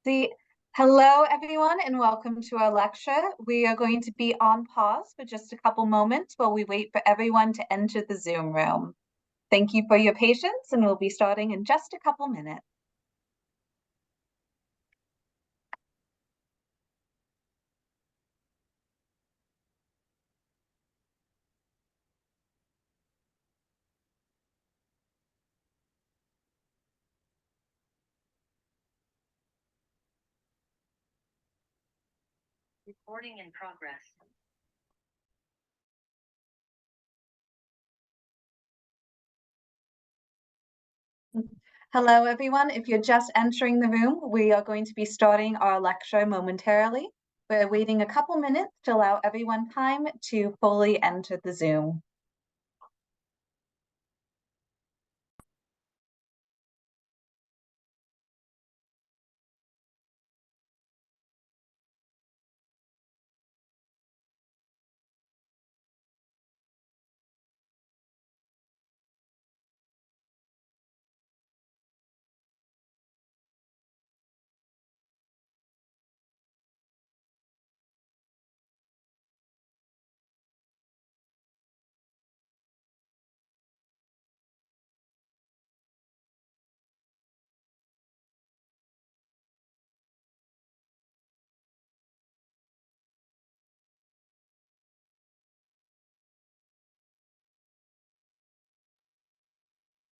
See, hello everyone and welcome to our lecture. We are going to be on pause for just a couple moments while we wait for everyone to enter the Zoom room. Thank you for your patience and we'll be starting in just a couple minutes. Recording in progress. Hello everyone. If you're just entering the room, we are going to be starting our lecture momentarily. We're waiting a couple minutes to allow everyone time to fully enter the Zoom.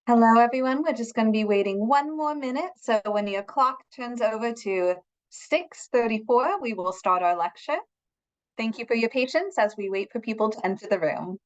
Hello, everyone. We're just going to be waiting one more minute. So when your clock turns over to 6:34, we will start our lecture. Thank you for your patience as we wait for people to enter the room.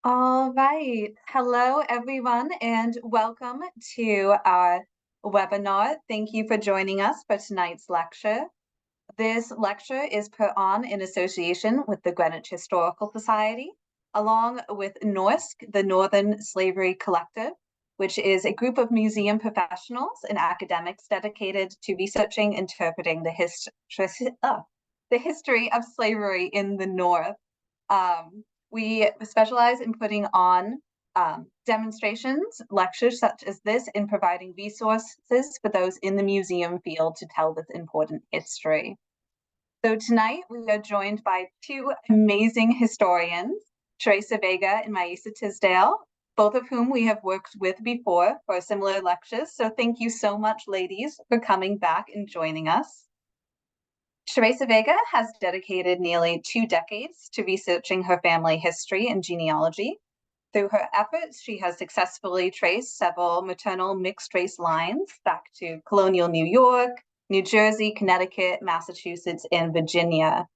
All right. Hello, everyone, and welcome to our webinar. Thank you for joining us for tonight's lecture. This lecture is put on in association with the Greenwich Historical Society, along with NORSC, the Northern Slavery Collective, which is a group of museum professionals and academics dedicated to researching, interpreting the history of slavery in the North. We specialize in putting on demonstrations, lectures such as this, in providing resources for those in the museum field to tell this important history. So tonight we are joined by two amazing historians, Teresa Vega and Maisa Tisdale, both of whom we have worked with before for similar lectures. So thank you so much, ladies, for coming back and joining us. Teresa Vega has dedicated nearly 2 decades to researching her family history and genealogy. Through her efforts, she has successfully traced several maternal mixed-race lines back to colonial New York, New Jersey, Connecticut, Massachusetts, and Virginia.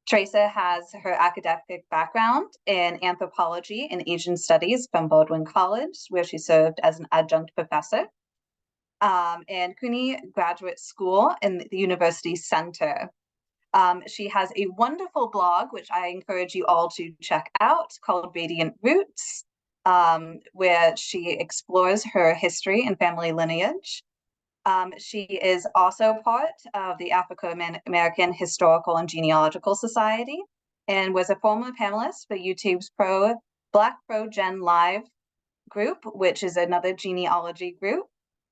Teresa has her academic background in anthropology and Asian studies from Baldwin College, where she served as an adjunct professor, and CUNY Graduate School in the University Center. She has a wonderful blog, which I encourage you all to check out, called Radiant Roots, where she explores her history and family lineage. She is also part of the African-American Historical and Genealogical Society and was a former panelist for YouTube's Black Pro Gen Live group, which is another genealogy group,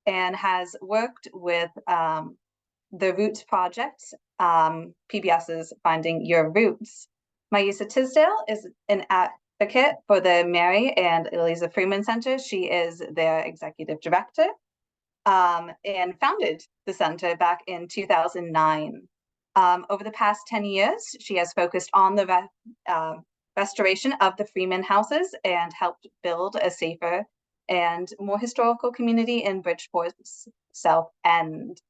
and has worked with the Roots Project, PBS's Finding Your Roots. Maisa Tisdale is an advocate for the Mary and Eliza Freeman Center. She is their executive director and founded the center back in 2009. Over the past 10 years, she has focused on the restoration of the Freeman houses and helped build a safer and more historical community in Bridgeport's South End.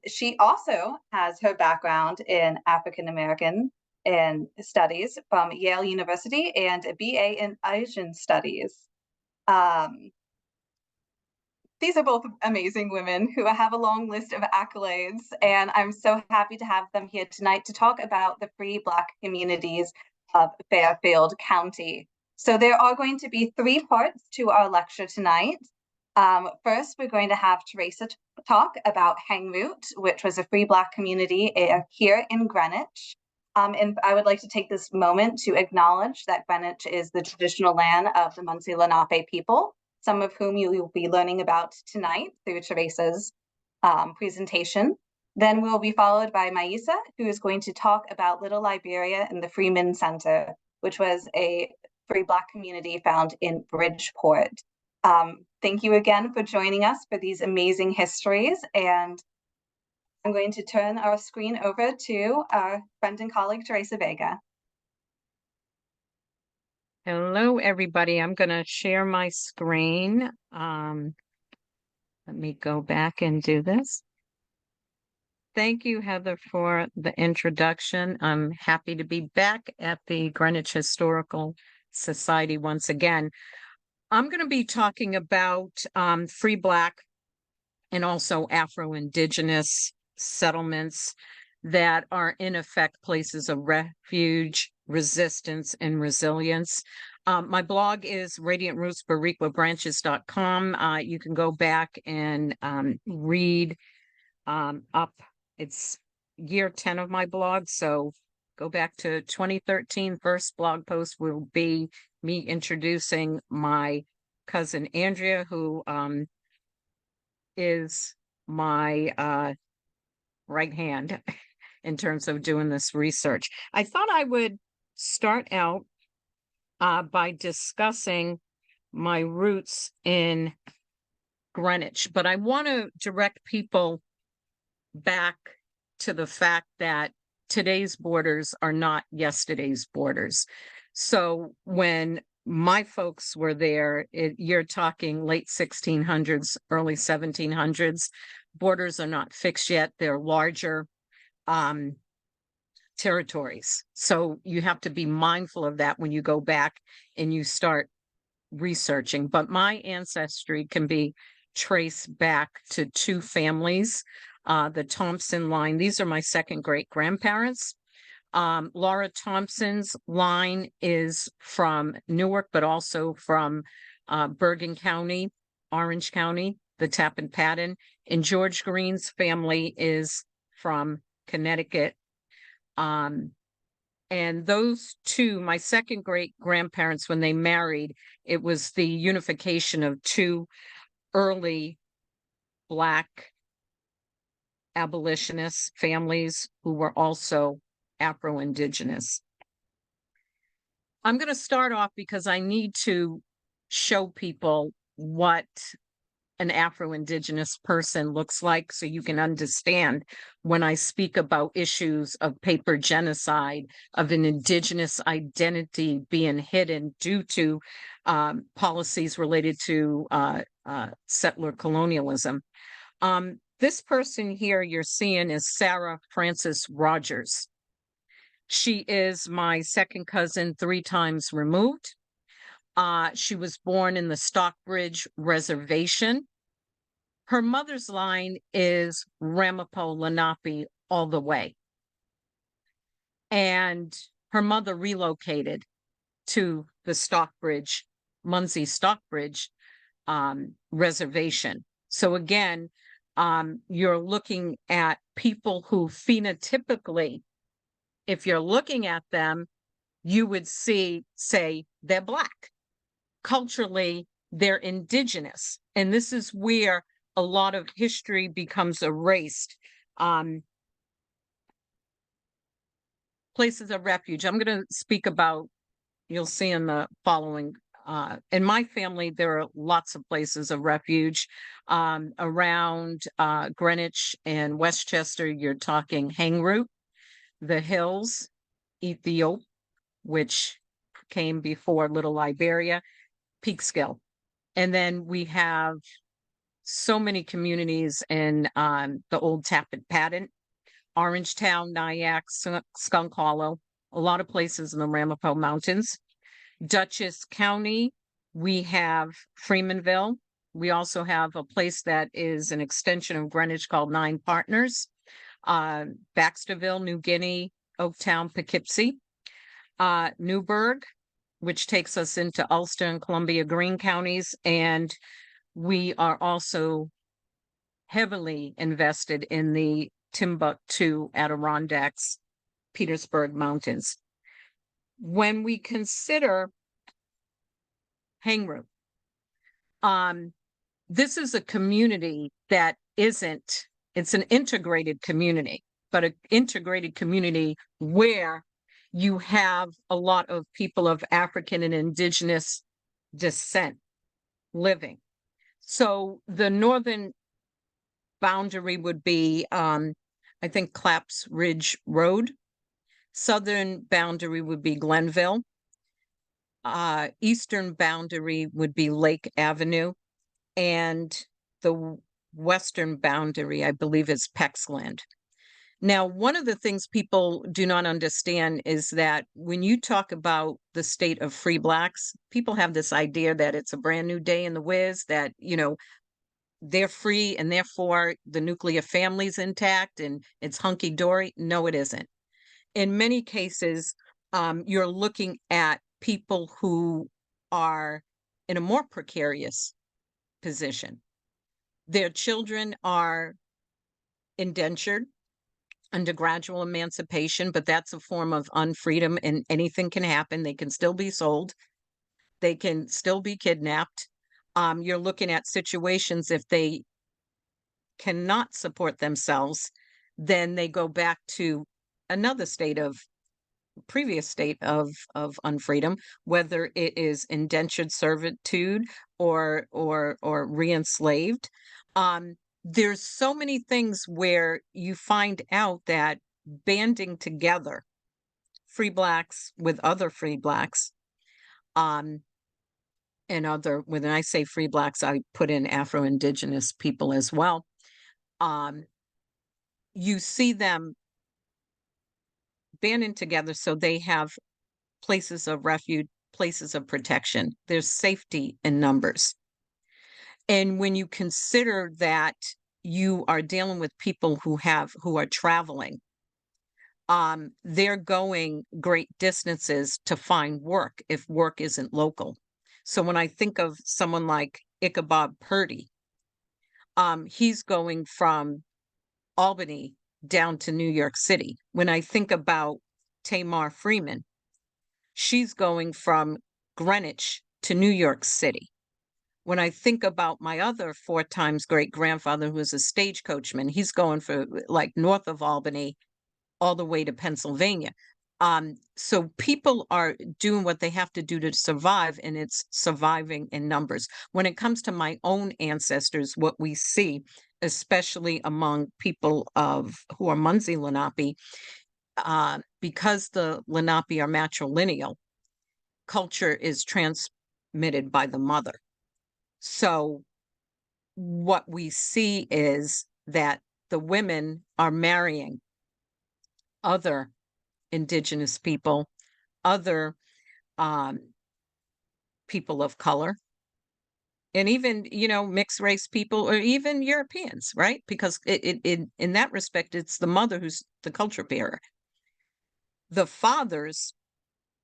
She also has her background in African American and studies from Yale University and a BA in Asian studies. These are both amazing women who have a long list of accolades, and I'm so happy to have them here tonight to talk about the free Black communities of Fairfield County. So there are going to be 3 parts to our lecture tonight. First, we're going to have Teresa talk about Hangroot, which was a free Black community here in Greenwich. And I would like to take this moment to acknowledge that Greenwich is the traditional land of the Munsee Lenape people, some of whom you will be learning about tonight through Teresa's presentation. Then we'll be followed by Maisa, who is going to talk about Little Liberia and the Freeman Center, which was a free Black community found in Bridgeport. Thank you again for joining us for these amazing histories, and I'm going to turn our screen over to our friend and colleague, Teresa Vega. Hello, everybody. I'm going to share my screen. Let me go back and do this. Thank you, Heather, for the introduction. I'm happy to be back at the Greenwich Historical Society once again. I'm going to be talking about free Black and also Afro-Indigenous settlements that are in effect places of refuge, resistance, and resilience. My blog is radiantrootsbariquabranches.com. You can go back and read up. It's year 10 of my blog, so go back to 2013. First blog post will be me introducing my cousin Andrea, who is my right hand in terms of doing this research. I thought I would start out by discussing my roots in Greenwich, but I want to direct people back to the fact that today's borders are not yesterday's borders. So when my folks were there, you're talking late 1600s, early 1700s. Borders are not fixed yet. They're larger territories. So you have to be mindful of that when you go back and you start researching. But my ancestry can be traced back to 2 families, the Thompson line. These are my second great grandparents. Laura Thompson's line is from Newark, but also from Bergen County, Orange County, the Tappan Patton. And George Green's family is from Connecticut. And those 2, my second great grandparents, when they married, it was the unification of 2 early Black abolitionist families who were also Afro-Indigenous. I'm going to start off because I need to show people what an Afro-Indigenous person looks like so you can understand when I speak about issues of paper genocide, of an Indigenous identity being hidden due to policies related to settler colonialism. This person here you're seeing is Sarah Frances Rogers. She is my second cousin, 3 times removed. She was born in the Stockbridge Reservation. Her mother's line is Ramapo Lenape all the way. And her mother relocated to the Stockbridge, Munsee Stockbridge Reservation. So again, you're looking at people who phenotypically, if you're looking at them, you would say they're Black. Culturally, they're Indigenous. And this is where a lot of history becomes erased. Places of refuge. I'm going to speak about, you'll see in the following in my family, there are lots of places of refuge around Greenwich and Westchester. You're talking Hangroot, the Hills, Ethiopia, which came before Little Liberia, Peekskill. And then we have so many communities in the old Tappan Patent, Orangetown, Nyack, Skunk Hollow, a lot of places in the Ramapo Mountains. Dutchess County, we have Freemanville. We also have a place that is an extension of Greenwich called Nine Partners. Baxterville, New Guinea, Oaktown, Poughkeepsie. Newburgh, which takes us into Ulster and Columbia Green counties. And we are also heavily invested in the Timbuktu, Adirondacks, Petersburg Mountains. When we consider Hangroot, this is a community that isn't, it's an integrated community, but an integrated community where you have a lot of people of African and indigenous descent living. So the northern boundary would be, I think, Claps Ridge Road. Southern boundary would be Glenville. Eastern boundary would be Lake Avenue. And the western boundary, I believe, is Pexland. Now, one of the things people do not understand is that when you talk about the state of free blacks, people have this idea that it's a brand new day in the whiz, that, you know, they're free and therefore the nuclear family's intact and it's hunky-dory. No, it isn't. In many cases, you're looking at people who are in a more precarious position. Their children are indentured under gradual emancipation, but that's a form of unfreedom and anything can happen. They can still be sold. They can still be kidnapped. You're looking at situations if they cannot support themselves, then they go back to another state of previous state of unfreedom, whether it is indentured servitude or re-enslaved. There's so many things where you find out that banding together, free blacks with other free blacks, and other, when I say free blacks, I put in Afro-Indigenous people as well. You see them banding together so they have places of refuge, places of protection. There's safety in numbers. And when you consider that you are dealing with people who are traveling, they're going great distances to find work if work isn't local. So when I think of someone like Ichabod Purdy, he's going from Albany down to New York City. When I think about Tamar Freeman, she's going from Greenwich to New York City. When I think about my other 4 times great-grandfather, who was a stagecoachman, he's going for like north of Albany all the way to Pennsylvania. So people are doing what they have to do to survive, and it's surviving in numbers. When it comes to my own ancestors, what we see, especially among people who are Munsee Lenape, because the Lenape are matrilineal, culture is transmitted by the mother. So what we see is that the women are marrying other indigenous people, other people of color, and even, you know, mixed race people, or even Europeans, right? Because in that respect, it's the mother who's the culture bearer. The fathers,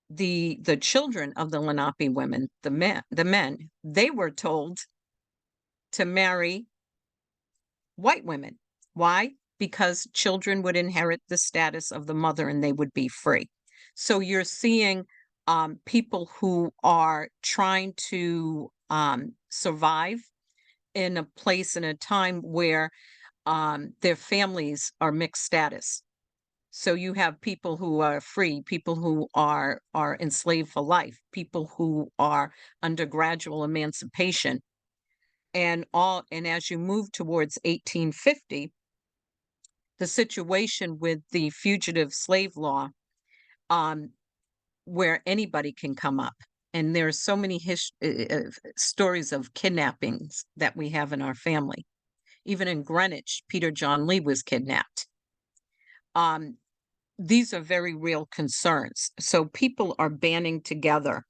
the children of the Lenape women, the men, they were told to marry white women. Why? Because children would inherit the status of the mother and they would be free. So you're seeing people who are trying to survive in a place and a time where their families are mixed status. So you have people who are free, people who are enslaved for life, people who are under gradual emancipation, and as you move towards 1850, the situation with the fugitive slave law, um, where anybody can come up. And there are so many stories of kidnappings that we have in our family. Even in Greenwich, Peter John Lee was kidnapped. These are very real concerns. So people are banding together.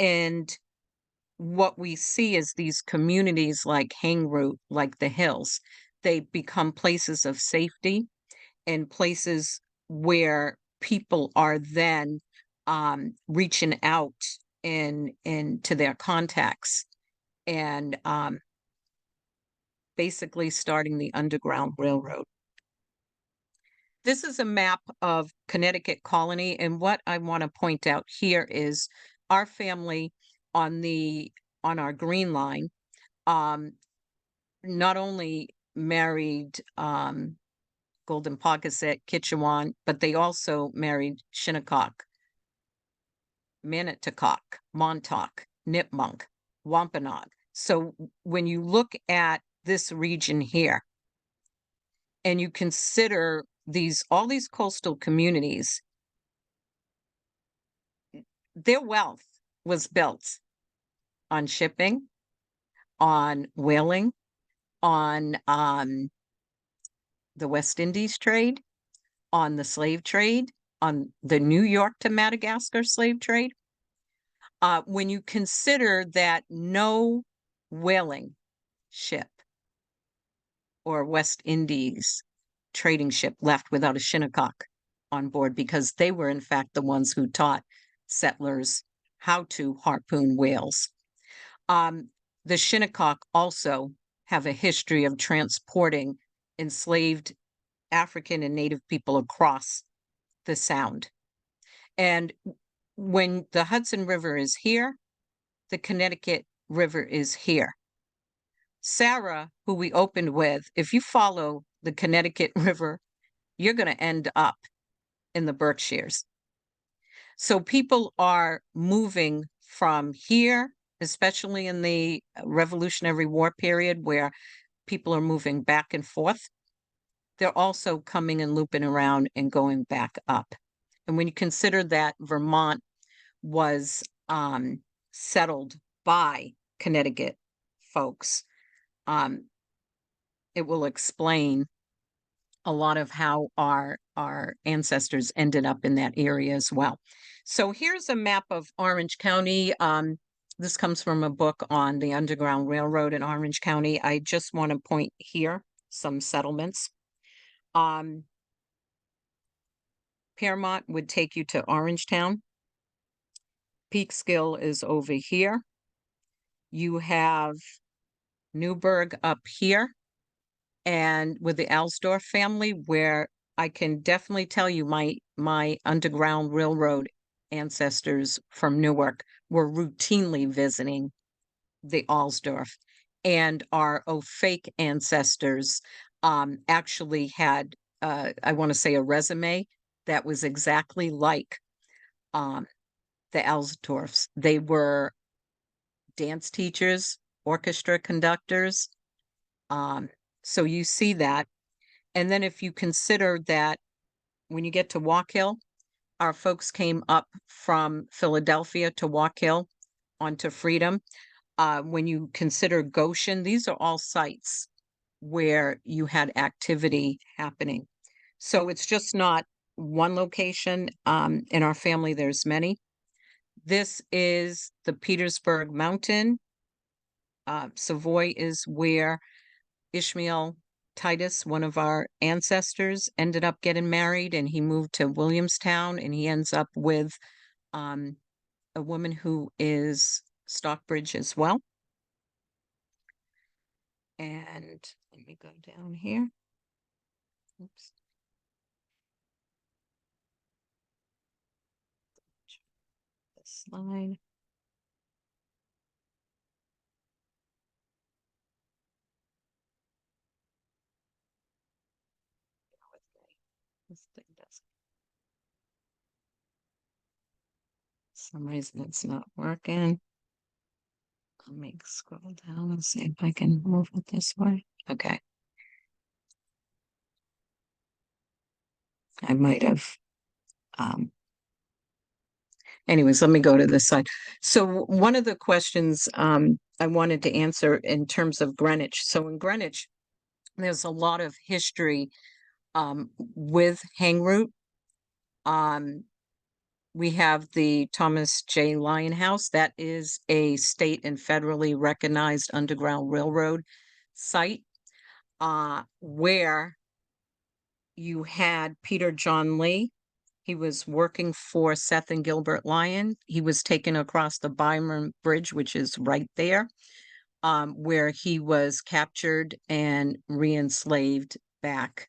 And what we see is these communities like Hangroot, like the Hills, they become places of safety and places where people are then reaching out and to their contacts and basically starting the Underground Railroad. This is a map of Connecticut Colony, and what I want to point out here is our family on our green line not only married Golden Pocasset, Kitchewan, but they also married Shinnecock, Manitowoc, Montauk, Nipmuc, Wampanoag. So when you look at this region here and you consider all these coastal communities, their wealth was built on shipping, on whaling, on the West Indies trade, on the slave trade, on the New York to Madagascar slave trade. When you consider that no whaling ship or West Indies trading ship left without a Shinnecock on board, because they were in fact the ones who taught settlers how to harpoon whales. The Shinnecock also have a history of transporting enslaved African and Native people across the Sound. And when the Hudson River is here, the Connecticut River is here. Sarah, who we opened with, if you follow the Connecticut River, you're going to end up in the Berkshires. So people are moving from here, especially in the Revolutionary War period, where people are moving back and forth. They're also coming and looping around and going back up. And when you consider that Vermont was settled by Connecticut folks, it will explain a lot of how our ancestors ended up in that area as well. So here's a map of Orange County. This comes from a book on the Underground Railroad in Orange County. I just want to point here some settlements. Piermont would take you to Orangetown. Peekskill is over here. You have Newburgh up here, and with the Alsdorf family, where I can definitely tell you my Underground Railroad ancestors from Newark were routinely visiting the Alsdorf, and our fake ancestors actually had, I want to say, a resume that was exactly like the Alsdorfs. They were dance teachers, orchestra conductors. So you see that. And then if you consider that when you get to Walk Hill, our folks came up from Philadelphia to Walk Hill onto Freedom. When you consider Goshen, these are all sites where you had activity happening. So it's just not one location. In our family, there's many. This is the Petersburg Mountain. Savoy is where Ishmael Titus, one of our ancestors, ended up getting married, and he moved to Williamstown, and he ends up with a woman who is Stockbridge as well. And let me go down here. Oops. This slide. This thing doesn't some reason it's not working. Let me scroll down and see if I can move it this way. Okay. I might have, anyways, let me go to this side. So one of the questions I wanted to answer in terms of Greenwich. So in Greenwich, there's a lot of history with Hangroot. We have the Thomas J. Lyon House. That is a state and federally recognized Underground Railroad site where you had Peter John Lee. He was working for Seth and Gilbert Lyon. He was taken across the Byron Bridge, which is right there, where he was captured and re-enslaved back.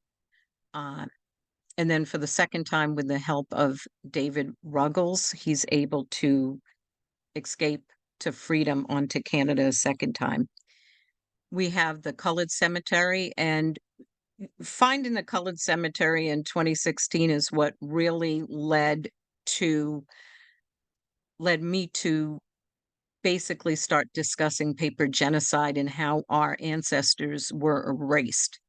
And then for the second time, with the help of David Ruggles, he's able to escape to freedom onto Canada a second time. We have the Colored Cemetery, and finding the Colored Cemetery in 2016 is what really led me to basically start discussing paper genocide and how our ancestors were erased.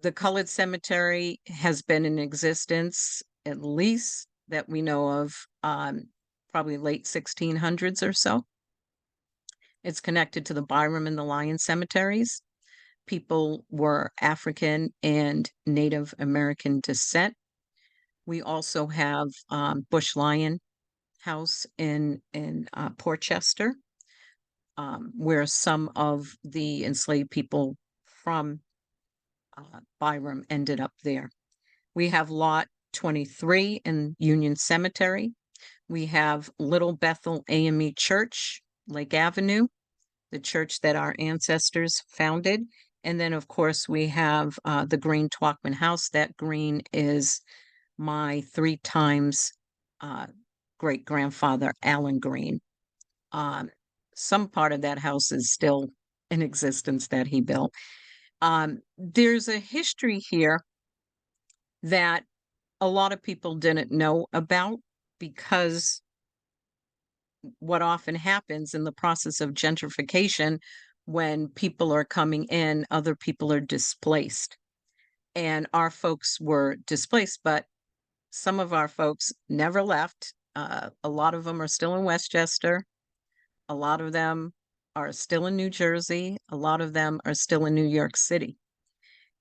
The Colored Cemetery has been in existence, at least that we know of, probably late 1600s or so. It's connected to the Byram and the Lyon cemeteries. People were African and Native American descent. We also have Bush Lyon House in Portchester, where some of the enslaved people from Byram ended up there. We have Lot 23 in Union Cemetery. We have Little Bethel AME Church, Lake Avenue, the church that our ancestors founded. And then, of course, we have the Green Twachtman House. That Green is my 3 times great-grandfather, Alan Green. Some part of that house is still in existence that he built. There's a history here that a lot of people didn't know about, because what often happens in the process of gentrification, when people are coming in, other people are displaced. And our folks were displaced, but some of our folks never left. A lot of them are still in Westchester. A lot of them are still in New Jersey. A lot of them are still in New York City.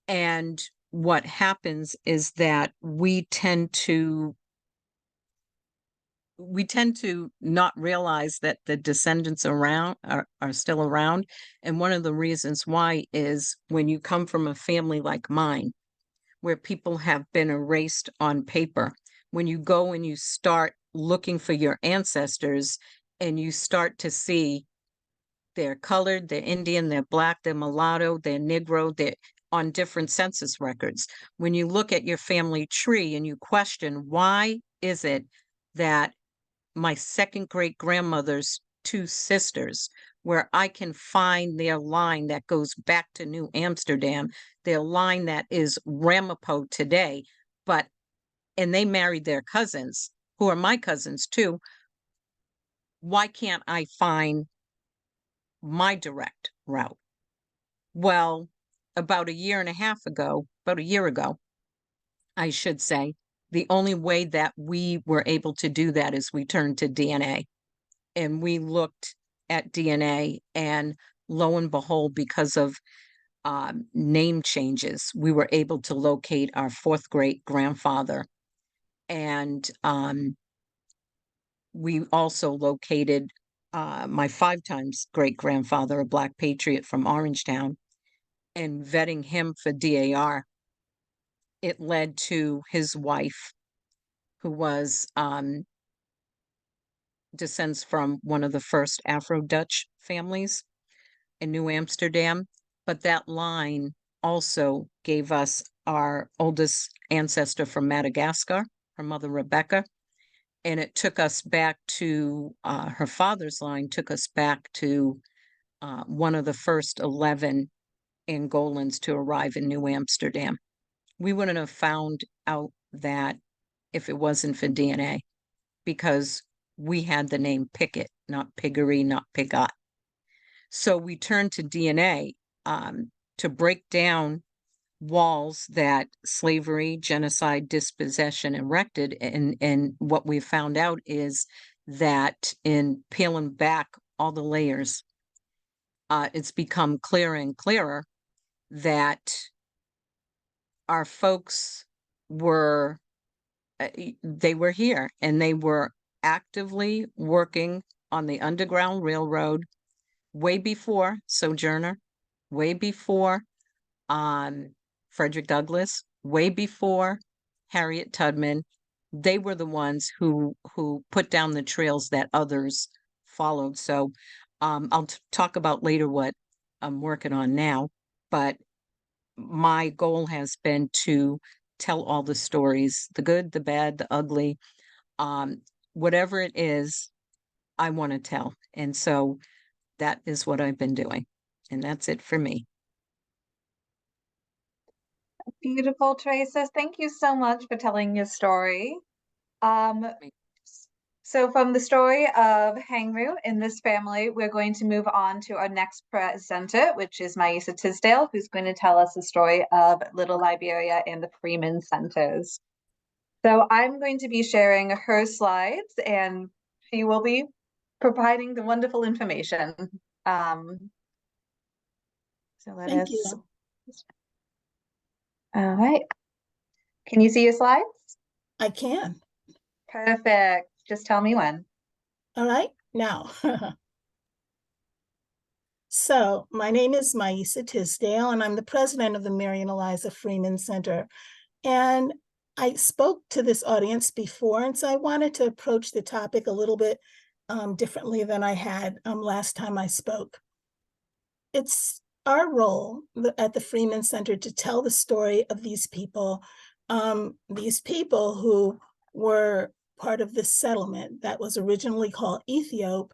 And what happens is that we tend to not realize that the descendants around are still around. And one of the reasons why is when you come from a family like mine, where people have been erased on paper, when you go and you start looking for your ancestors and you start to see they're colored, they're Indian, they're Black, they're mulatto, they're Negro, they're on different census records. When you look at your family tree and you question, why is it that my second great grandmother's 2 sisters, where I can find their line that goes back to New Amsterdam, their line that is Ramapo today, and they married their cousins, who are my cousins too. Why can't I find my direct route? Well, about a year ago, I should say, the only way that we were able to do that is we turned to DNA. And we looked at DNA, and lo and behold, because of name changes, we were able to locate our 4th great grandfather. And we also located my 5 times great grandfather, a Black patriot from Orangetown, and vetting him for DAR. It led to his wife, who was descends from one of the first Afro-Dutch families in New Amsterdam. But that line also gave us our oldest ancestor from Madagascar, her mother Rebecca. And it took us back to her father's line, took us back to one of the first 11 Angolans to arrive in New Amsterdam. We wouldn't have found out that if it wasn't for DNA, because we had the name Pickett, not Piggery, not Pigot. So we turned to DNA to break down walls that slavery, genocide, dispossession erected. And what we found out is that in peeling back all the layers, it's become clearer and clearer that our folks were, they were here and they were actively working on the Underground Railroad way before Sojourner, way before Frederick Douglass, way before Harriet Tubman. They were the ones who put down the trails that others followed. So I'll talk about later what I'm working on now, but my goal has been to tell all the stories, the good, the bad, the ugly, whatever it is, I want to tell. And so that is what I've been doing. And that's it for me. Beautiful, Teresa. Thank you so much for telling your story. So from the story of Hangroot in this family, we're going to move on to our next presenter, which is Maisa Tisdale, who's going to tell us the story of Little Liberia and the Freeman Centers. So I'm going to be sharing her slides, and she will be providing the wonderful information. So let Thank us. you. All right. Can you see your slides? I can. Perfect. Just tell me when. All right, now. So my name is Maisa Tisdale, and I'm the president of the Mary Eliza Freeman Center. And I spoke to this audience before, and so I wanted to approach the topic a little bit differently than I had last time I spoke. It's our role at the Freeman Center to tell the story of these people who were part of this settlement that was originally called Ethiop,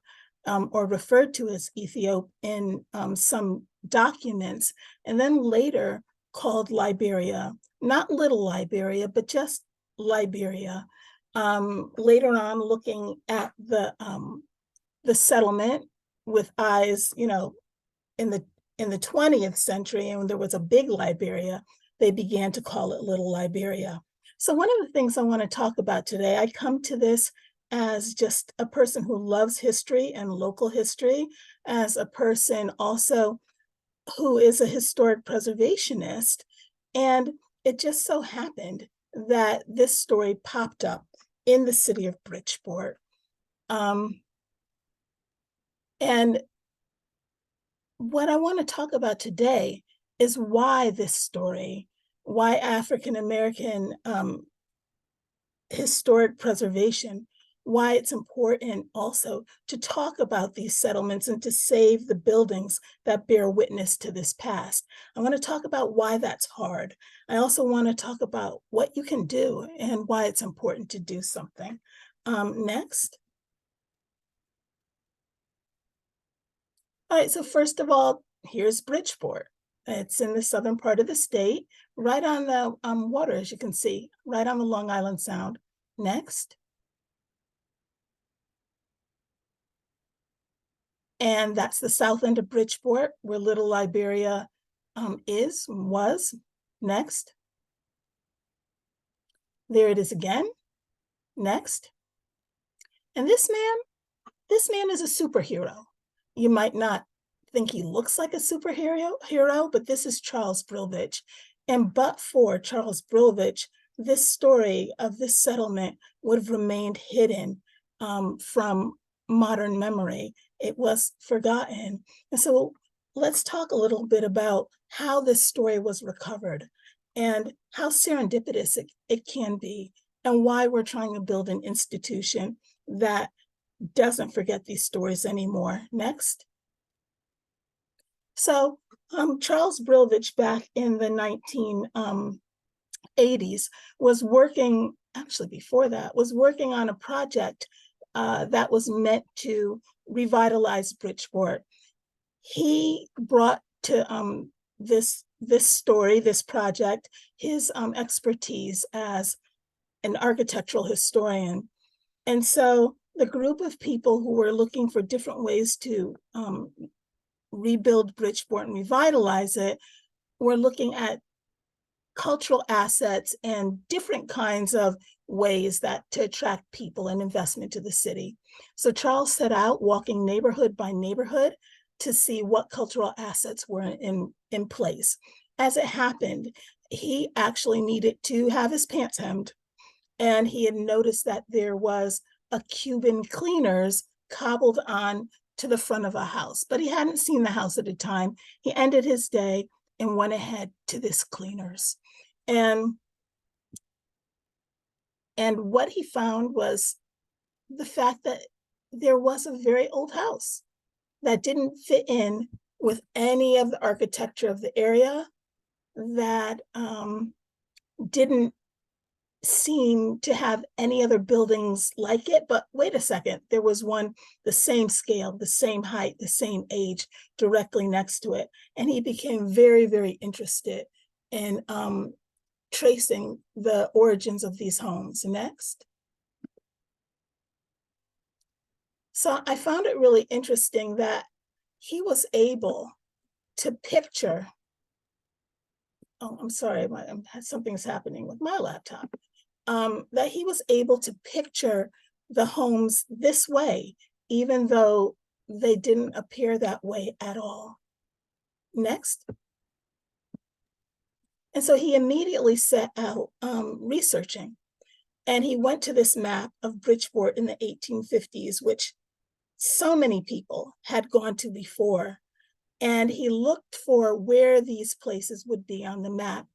or referred to as Ethiop in some documents, and then later called Liberia, not Little Liberia, but just Liberia. Later on, looking at the settlement with eyes, in the 20th century, and when there was a big Liberia, they began to call it Little Liberia. So one of the things I want to talk about today, I come to this as just a person who loves history and local history, as a person also who is a historic preservationist. And it just so happened that this story popped up in the city of Bridgeport. And what I want to talk about today is why this story, why African-American historic preservation, why it's important also to talk about these settlements and to save the buildings that bear witness to this past. I want to talk about why that's hard. I also want to talk about what you can do and why it's important to do something. Next. All right, so first of all, here's Bridgeport. It's in the southern part of the state, right on the water, as you can see, right on the Long Island Sound. Next. And that's the south end of Bridgeport, where Little Liberia was. Next. There it is again. Next. And this man is a superhero. You might not think he looks like a superhero, but this is Charles Brillvich. And but for Charles Brillvich, this story of this settlement would have remained hidden from modern memory. It was forgotten. And so let's talk a little bit about how this story was recovered and how serendipitous it can be, and why we're trying to build an institution that doesn't forget these stories anymore. Next. So Charles Brillvich, back in the 1980s, was working, actually before that, was working on a project that was meant to revitalize Bridgeport. He brought to this project, his expertise as an architectural historian. And so the group of people who were looking for different ways to rebuild Bridgeport and revitalize it were looking at cultural assets and different kinds of ways that to attract people and investment to the city. So Charles set out walking neighborhood by neighborhood to see what cultural assets were in place. As it happened, he actually needed to have his pants hemmed, and he had noticed that there was a Cuban cleaners cobbled on to the front of a house, but he hadn't seen the house at the time. He ended his day and went ahead to this cleaners. And what he found was the fact that there was a very old house that didn't fit in with any of the architecture of the area, that didn't seem to have any other buildings like it. But wait a second, there was one the same scale, the same height, the same age directly next to it. And he became very, very interested in tracing the origins of these homes. Next. So I found it really interesting that he was able to picture, oh, I'm sorry, something's happening with my laptop, that he was able to picture the homes this way, even though they didn't appear that way at all. Next. And so he immediately set out researching, and he went to this map of Bridgeport in the 1850s, which so many people had gone to before, and he looked for where these places would be on the map.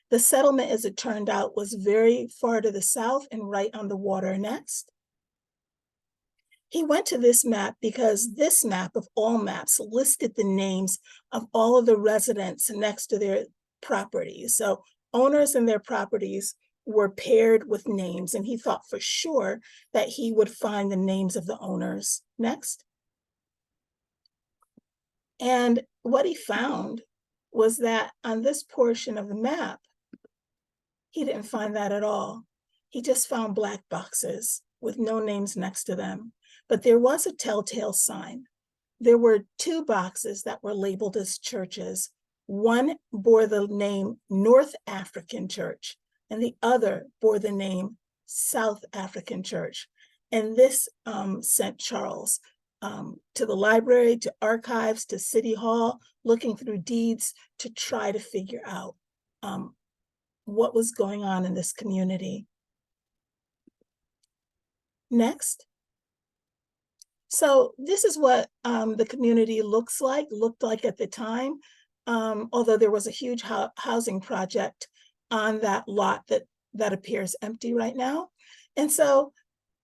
The settlement, as it turned out, was very far to the south and right on the water. Next. He went to this map because this map of all maps listed the names of all of the residents next to their properties. So owners and their properties were paired with names, and he thought for sure that he would find the names of the owners. Next. And what he found was that on this portion of the map, he didn't find that at all. He just found black boxes with no names next to them. But there was a telltale sign. There were two boxes that were labeled as churches. One bore the name North African Church, and the other bore the name South African Church. And this sent Charles to the library, to archives, to City Hall, looking through deeds to try to figure out what was going on in this community. Next. So this is what the community looked like at the time, although there was a huge housing project on that lot that appears empty right now. And so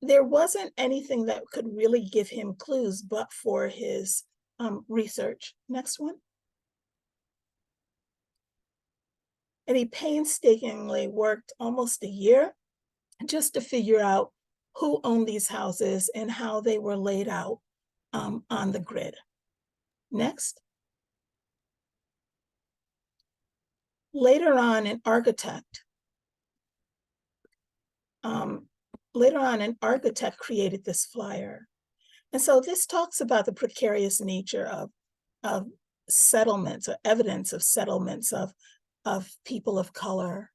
there wasn't anything that could really give him clues but for his research. Next one. And he painstakingly worked almost a year just to figure out who owned these houses and how they were laid out on the grid. Next. Later on, an architect created this flyer. And so this talks about the precarious nature of settlements, or evidence of settlements of people of color.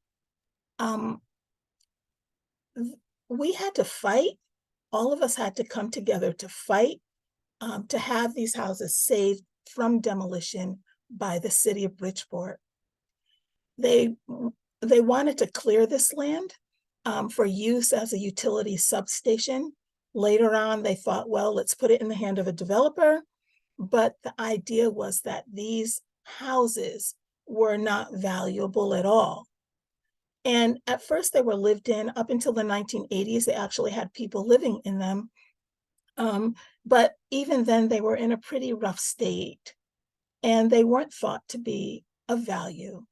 We had to fight. All of us had to come together to fight to have these houses saved from demolition by the city of Bridgeport. They wanted to clear this land for use as a utility substation. Later on, they thought, well, let's put it in the hand of a developer. But the idea was that these houses were not valuable at all. And at first they were lived in. Up until the 1980s, they actually had people living in them. But even then, they were in a pretty rough state, and they weren't thought to be of value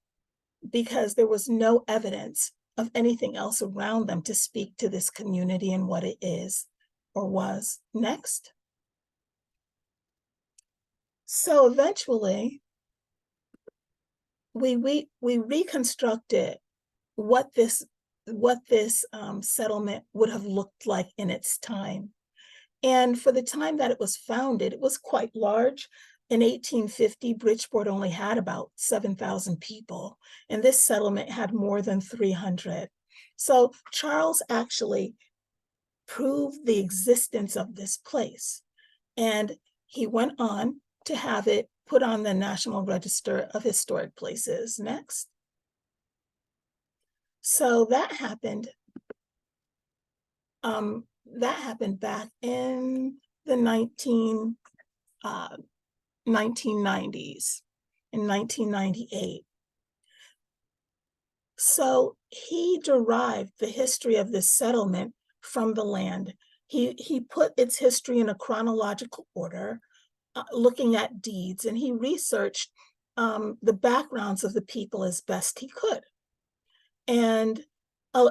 because there was no evidence of anything else around them to speak to this community and what it is or was. Next. So eventually, we reconstructed what this settlement would have looked like in its time. And for the time that it was founded, it was quite large. In 1850, Bridgeport only had about 7,000 people, and this settlement had more than 300. So Charles actually proved the existence of this place, and he went on to have it put on the National Register of Historic Places. Next. So that happened back in the 1990s, in 1998. So he derived the history of this settlement from the land. He put its history in a chronological order, looking at deeds, and he researched the backgrounds of the people as best he could. And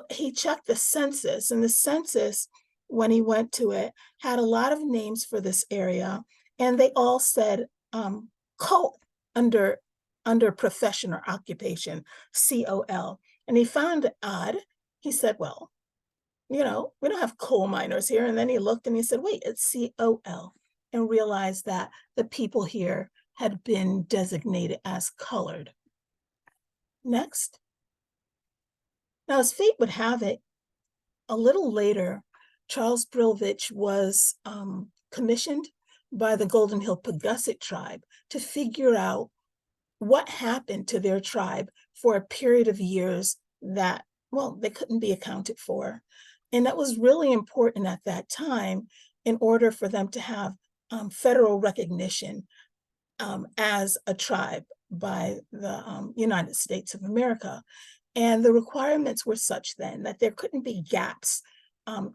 he checked the census, and the census, when he went to it, had a lot of names for this area, and they all said col under profession or occupation, COL. And he found it odd. He said, well, we don't have coal miners here. And then he looked and he said, wait, it's COL, and realized that the people here had been designated as colored. Next. Now, as fate would have it, a little later, Charles Brillvich was commissioned by the Golden Hill Pagusset tribe to figure out what happened to their tribe for a period of years that, well, they couldn't be accounted for. And that was really important at that time in order for them to have federal recognition as a tribe by the United States of America. And the requirements were such then that there couldn't be gaps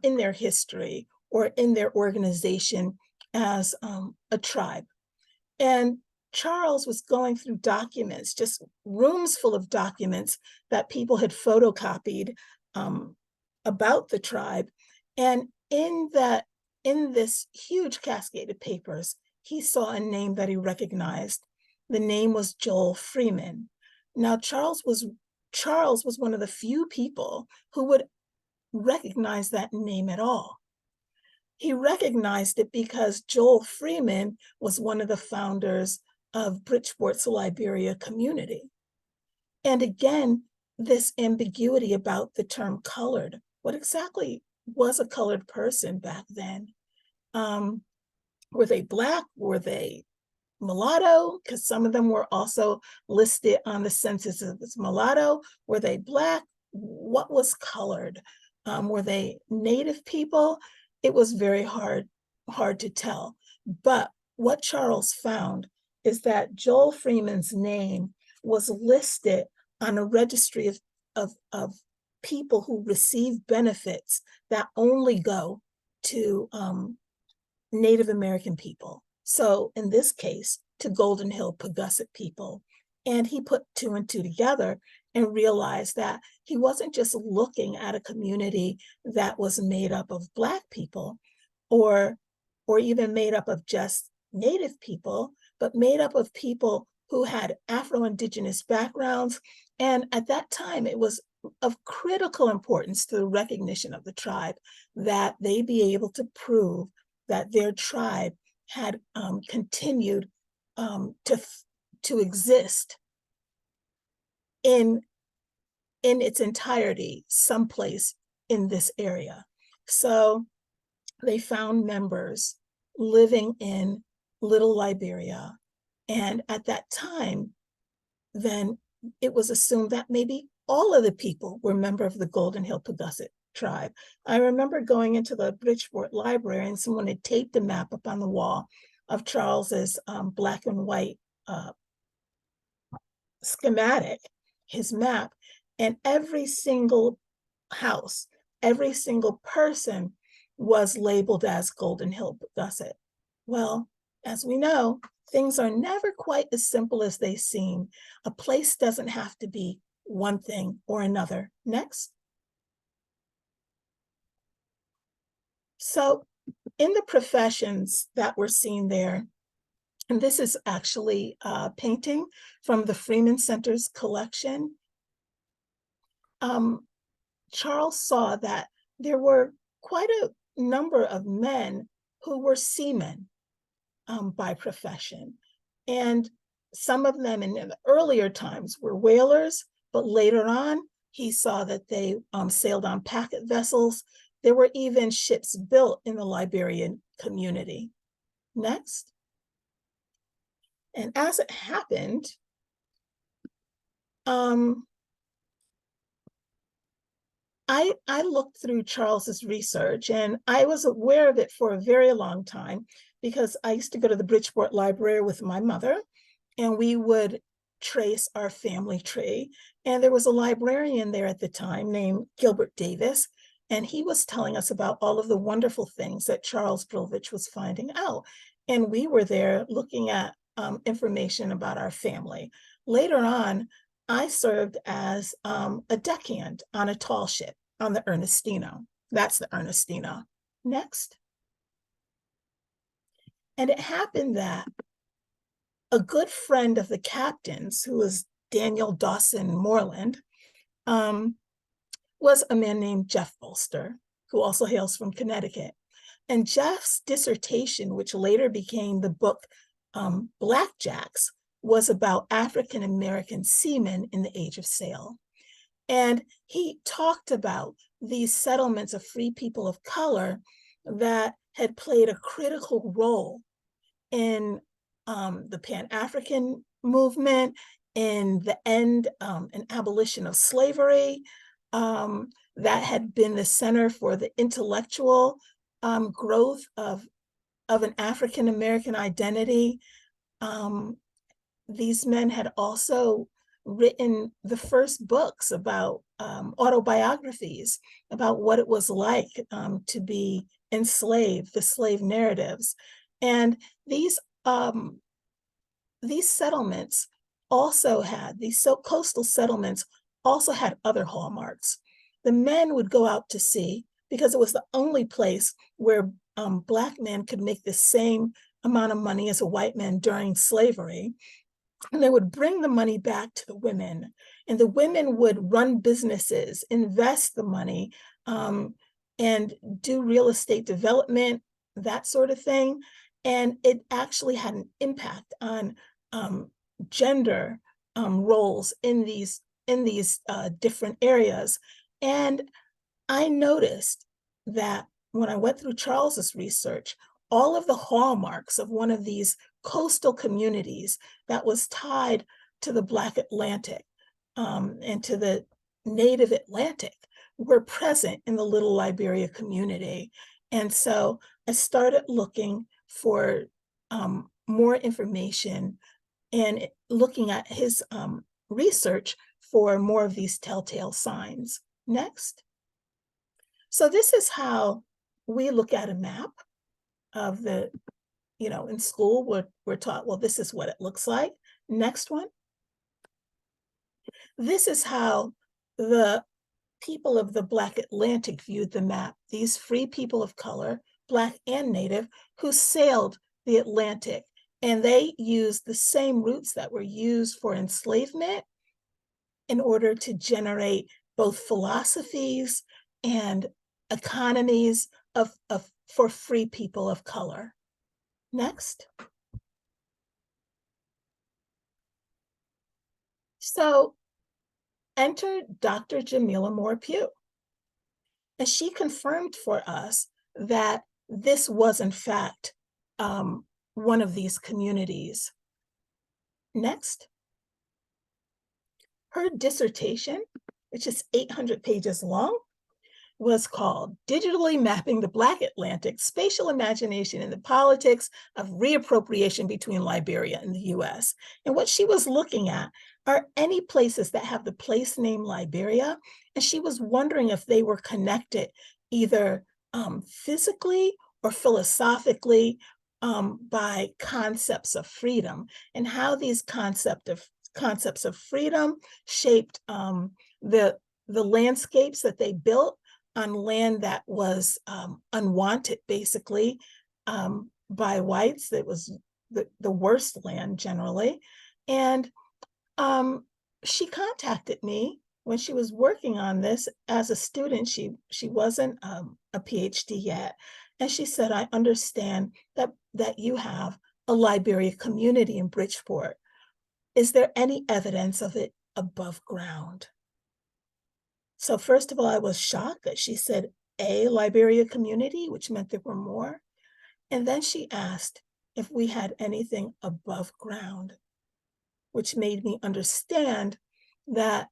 in their history or in their organization as a tribe. And Charles was going through documents, just rooms full of documents that people had photocopied about the tribe. And in this huge cascade of papers, he saw a name that he recognized. The name was Joel Freeman. Now, Charles was one of the few people who would recognize that name at all. He recognized it because Joel Freeman was one of the founders of Bridgeport's Liberia community. And again, this ambiguity about the term colored. What exactly was a colored person back then? Were they Black? Were they mulatto? Because some of them were also listed on the census as mulatto. Were they Black? What was colored? Were they Native people? It was very hard to tell. But what Charles found is that Joel Freeman's name was listed on a registry of people who receive benefits that only go to Native American people. So in this case, to Golden Hill Pagusset people. And he put two and two together and realized that he wasn't just looking at a community that was made up of Black people or even made up of just Native people, but made up of people who had Afro-Indigenous backgrounds. And at that time, it was of critical importance to the recognition of the tribe that they be able to prove that their tribe had continued to exist in its entirety someplace in this area. So they found members living in Little Liberia. And at that time, then it was assumed that maybe all of the people were members of the Golden Hill Pagusset tribe. I remember going into the Bridgeport Library and someone had taped a map up on the wall of Charles's black and white schematic, his map, and every single house, every single person was labeled as Golden Hill Pagusset. Well, as we know, things are never quite as simple as they seem. A place doesn't have to be one thing or another. Next. So in the professions that were seen there, and this is actually a painting from the Freeman Center's collection, Charles saw that there were quite a number of men who were seamen by profession. And some of them in the earlier times were whalers, but later on, he saw that they sailed on packet vessels. There were even ships built in the Liberian community. Next. And as it happened, I looked through Charles's research, and I was aware of it for a very long time because I used to go to the Bridgeport Library with my mother, and we would trace our family tree. And there was a librarian there at the time named Gilbert Davis, and he was telling us about all of the wonderful things that Charles Brilvich was finding out. And we were there looking at information about our family. Later on, I served as a deckhand on a tall ship on the Ernestino. That's the Ernestino. Next. And it happened that a good friend of the captain's, who was Daniel Dawson Moreland, was a man named Jeff Bolster, who also hails from Connecticut. And Jeff's dissertation, which later became the book Blackjacks, was about African-American seamen in the Age of Sail. And he talked about these settlements of free people of color that had played a critical role in the Pan-African movement, in the end and abolition of slavery, that had been the center for the intellectual growth of an African-American identity. These men had also written the first books about autobiographies, about what it was like to be enslaved, the slave narratives. And these settlements also had, these coastal settlements also had other hallmarks. The men would go out to sea because it was the only place where Black men could make the same amount of money as a white man during slavery. And they would bring the money back to the women, and the women would run businesses, invest the money, and do real estate development, that sort of thing. And it actually had an impact on gender roles in these different areas. And I noticed that when I went through Charles's research, all of the hallmarks of one of these coastal communities that was tied to the Black Atlantic and to the Native Atlantic were present in the Little Liberia community. And so I started looking for more information and looking at his research for more of these telltale signs. Next. So this is how we look at a map of the, in school, we're taught, well, this is what it looks like. Next one. This is how the people of the Black Atlantic viewed the map. These free people of color, Black and Native, who sailed the Atlantic, and they used the same routes that were used for enslavement in order to generate both philosophies and economies for free people of color. Next. So enter Dr. Jamila Moore Pugh. And she confirmed for us that this was in fact one of these communities. Next. Her dissertation, which is 800 pages long, was called Digitally Mapping the Black Atlantic, Spatial Imagination in the Politics of Reappropriation Between Liberia and the US. And what she was looking at are any places that have the place name Liberia, and she was wondering if they were connected either physically or philosophically by concepts of freedom, and how these concepts of freedom shaped the landscapes that they built on land that was unwanted, basically, by whites. That was the worst land generally. And she contacted me when she was working on this as a student. She wasn't a PhD yet. And she said, I understand that you have a Liberia community in Bridgeport. Is there any evidence of it above ground? So first of all, I was shocked that she said a Liberia community, which meant there were more. And then she asked if we had anything above ground, which made me understand that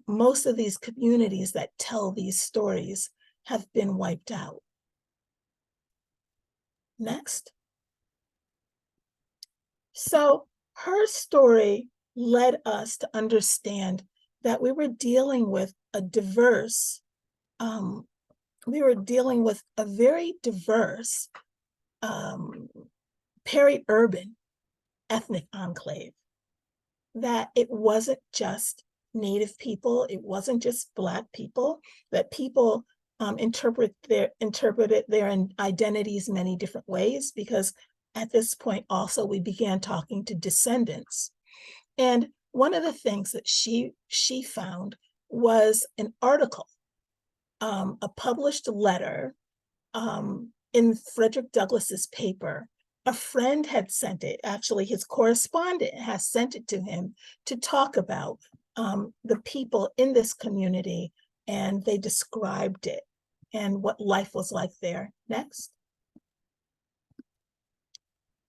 most of these communities that tell these stories have been wiped out. Next. So her story led us to understand that we were dealing with a diverse, very diverse peri-urban ethnic enclave, that it wasn't just Native people, it wasn't just Black people, that people interpreted their identities many different ways, because at this point also we began talking to descendants. And one of the things that she found was an article, a published letter in Frederick Douglass's paper. A friend had sent it, actually his correspondent has sent it to him to talk about the people in this community, and they described it and what life was like there. Next.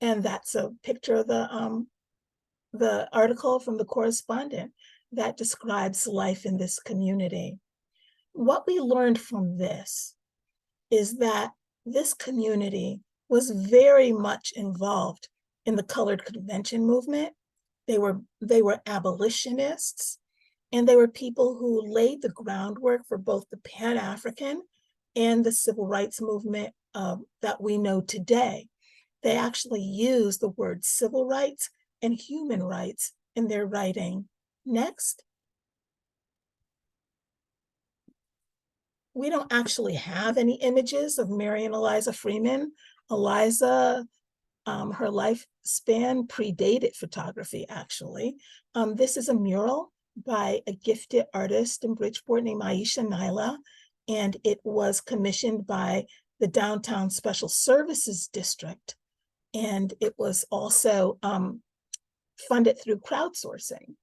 And that's a picture of the article from the correspondent that describes life in this community. What we learned from this is that this community was very much involved in the colored convention movement. They were abolitionists, and they were people who laid the groundwork for both the Pan-African and the civil rights movement that we know today. They actually use the words civil rights and human rights in their writing. Next. We don't actually have any images of Mary Eliza Freeman. Eliza, her lifespan predated photography, actually. This is a mural by a gifted artist in Bridgeport named Maisa, and it was commissioned by the Downtown Special Services District. And it was also funded through crowdsourcing.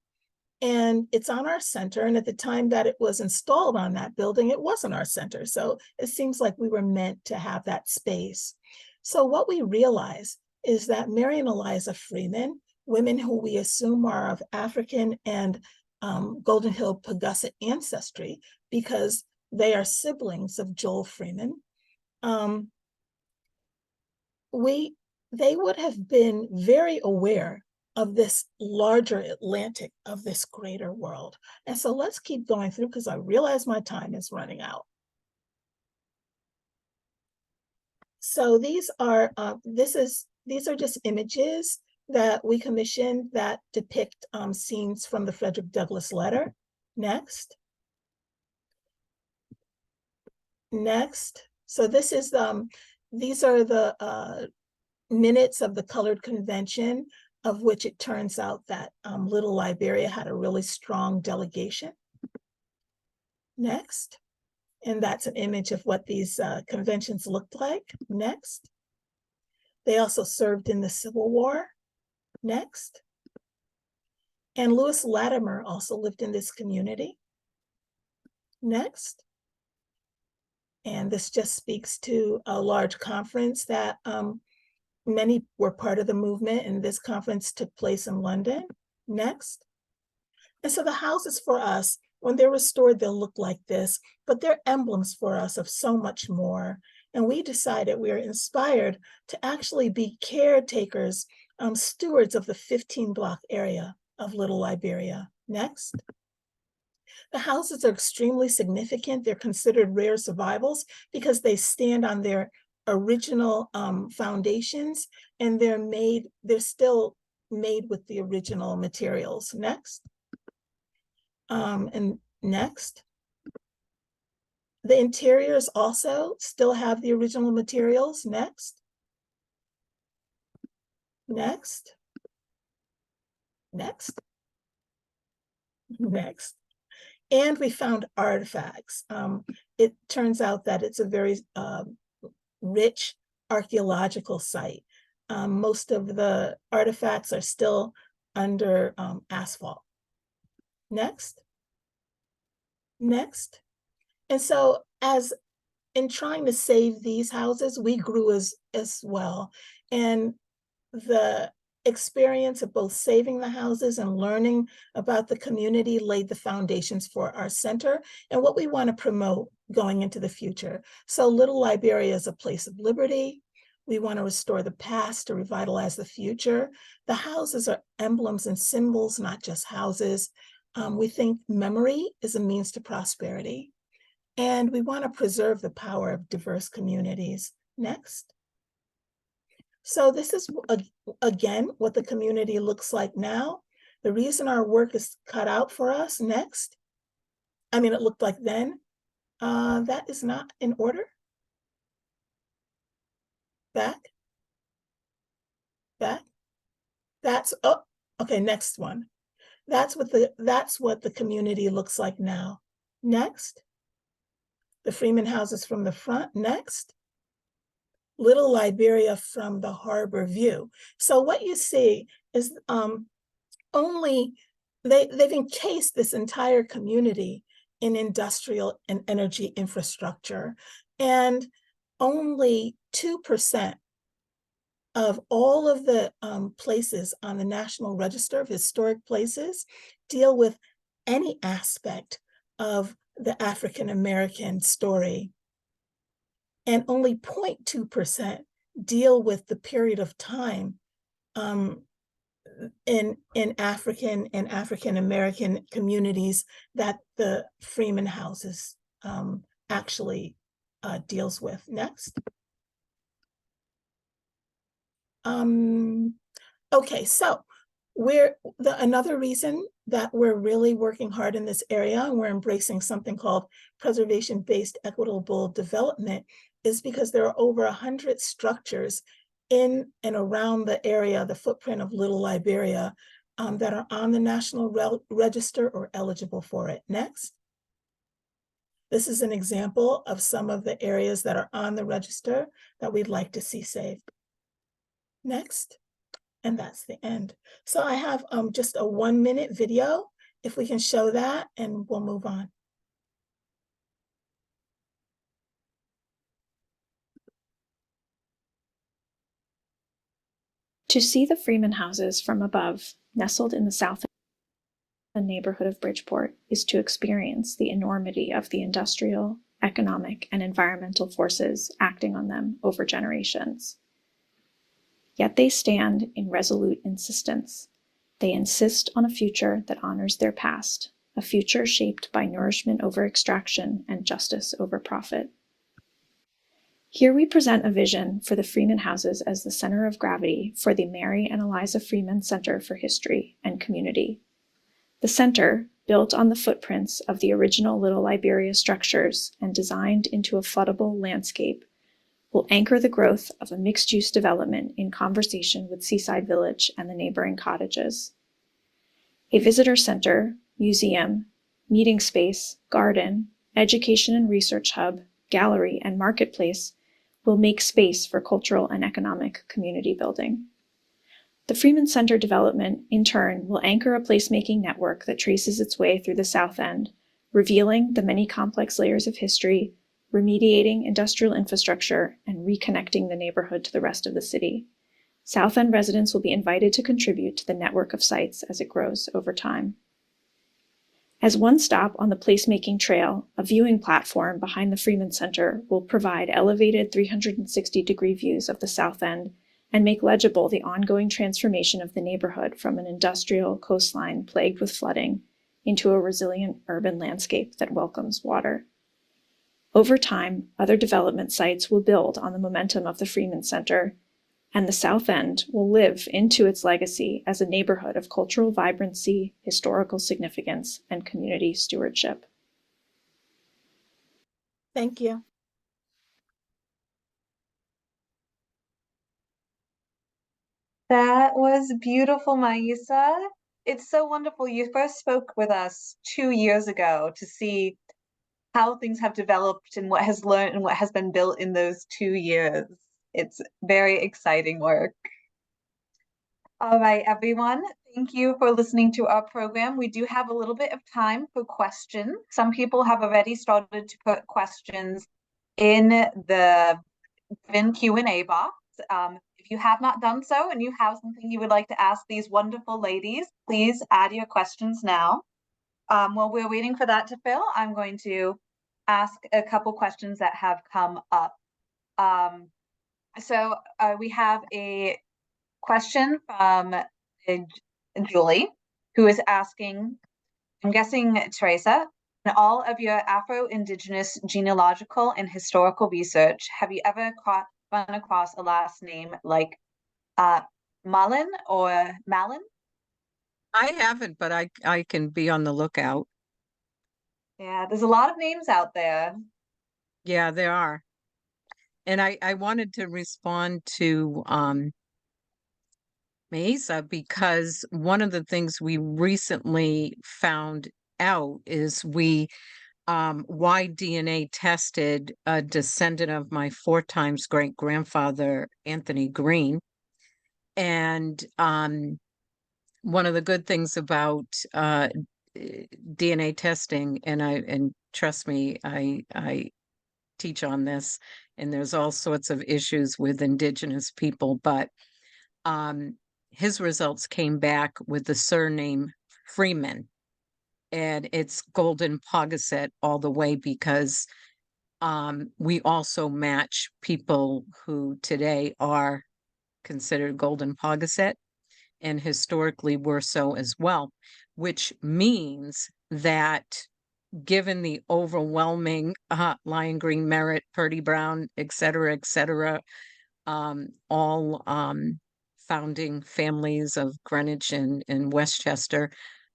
And it's on our center. And at the time that it was installed on that building, it wasn't our center. So it seems like we were meant to have that space. So what we realize is that Mary and Eliza Freeman, women who we assume are of African and Golden Hill Pagusset ancestry, because they are siblings of Joel Freeman, they would have been very aware of this larger Atlantic, of this greater world. And so let's keep going through, because I realize my time is running out. So these are just images that we commissioned that depict scenes from the Frederick Douglass letter. Next. Next. So this is these are the minutes of the colored convention, of which it turns out that Little Liberia had a really strong delegation. Next. And that's an image of what these conventions looked like. Next. They also served in the Civil War. Next. And Lewis Latimer also lived in this community. Next. And this just speaks to a large conference that many were part of the movement, and this conference took place in London. Next. And so the houses for us, when they're restored, they'll look like this, but they're emblems for us of so much more. And we decided, we are inspired to actually be caretakers, stewards of the 15-block area of Little Liberia. Next. The houses are extremely significant. They're considered rare survivals because they stand on their original foundations, and they're still made with the original materials. Next. And next. The interiors also still have the original materials. Next. Next. Next. Next. And we found artifacts. It turns out that it's a very rich archaeological site. Most of the artifacts are still under asphalt. Next. Next. And so as in trying to save these houses, we grew as well. And the experience of both saving the houses and learning about the community laid the foundations for our center and what we want to promote going into the future. So Little Liberia is a place of liberty. We want to restore the past to revitalize the future. The houses are emblems and symbols, not just houses. We think memory is a means to prosperity. And we want to preserve the power of diverse communities. Next. So this is, again, what the community looks like now. The reason our work is cut out for us, next. I mean, it looked like then. That is not in order. Back. Back. That's, oh, okay, next one. That's what the community looks like now. Next. The Freeman houses from the front. Next. Little Liberia from the harbor view. So what you see is they've encased this entire community in industrial and energy infrastructure, and only 2% of all of the places on the National Register of Historic Places deal with any aspect of the African American story. And only 0.2% deal with the period of time in African and African American communities that the Freeman houses actually deals with. Next. Okay, so another reason that we're really working hard in this area and we're embracing something called preservation-based equitable development is because there are over 100 structures in and around the area, the footprint of Little Liberia, that are on the National Register or eligible for it. Next. This is an example of some of the areas that are on the register that we'd like to see saved. Next. And that's the end. So I have just a 1-minute video, if we can show that, and we'll move on. To see the Freeman houses from above, nestled in the south neighborhood of Bridgeport, is to experience the enormity of the industrial, economic, and environmental forces acting on them over generations. Yet they stand in resolute insistence. They insist on a future that honors their past, a future shaped by nourishment over extraction and justice over profit. Here we present a vision for the Freeman houses as the center of gravity for the Mary and Eliza Freeman Center for History and Community. The center, built on the footprints of the original Little Liberia structures and designed into a floodable landscape, will anchor the growth of a mixed-use development in conversation with Seaside Village and the neighboring cottages. A visitor center, museum, meeting space, garden, education and research hub, gallery, and marketplace will make space for cultural and economic community building. The Freeman Center development, in turn, will anchor a placemaking network that traces its way through the South End, revealing the many complex layers of history, remediating industrial infrastructure, and reconnecting the neighborhood to the rest of the city. South End residents will be invited to contribute to the network of sites as it grows over time. As one stop on the placemaking trail, a viewing platform behind the Freeman Center will provide elevated 360-degree views of the South End and make legible the ongoing transformation of the neighborhood from an industrial coastline plagued with flooding into a resilient urban landscape that welcomes water. Over time, other development sites will build on the momentum of the Freeman Center, and the South End will live into its legacy as a neighborhood of cultural vibrancy, historical significance, and community stewardship. Thank you. That was beautiful, Maisa. It's so wonderful. You first spoke with us 2 years ago to see how things have developed and what has learned and what has been built in those 2 years. It's very exciting work. All right, everyone. Thank you for listening to our program. We do have a little bit of time for questions. Some people have already started to put questions in the Q&A box. If you have not done so and you have something you would like to ask these wonderful ladies, please add your questions now. While we're waiting for that to fill, I'm going to ask a couple questions that have come up. So we have a question from Julie, who is asking, I'm guessing, Teresa, in all of your Afro-Indigenous genealogical and historical research, have you ever run across a last name like Mullen or Mallon? I haven't, but I can be on the lookout. Yeah, there's a lot of names out there. Yeah, there are. And I wanted to respond to Maisa, because one of the things we recently found out is we DNA tested a descendant of my 4 times great grandfather, Anthony Green. And one of the good things about DNA testing, and trust me, I teach on this, and there's all sorts of issues with Indigenous people, but his results came back with the surname Freeman, and it's Golden Pogosset all the way, because we also match people who today are considered Golden Pogosset, and historically were so as well, which means that given the overwhelming Lion Green, Merritt, Purdy Brown, et cetera, all founding families of Greenwich and Westchester,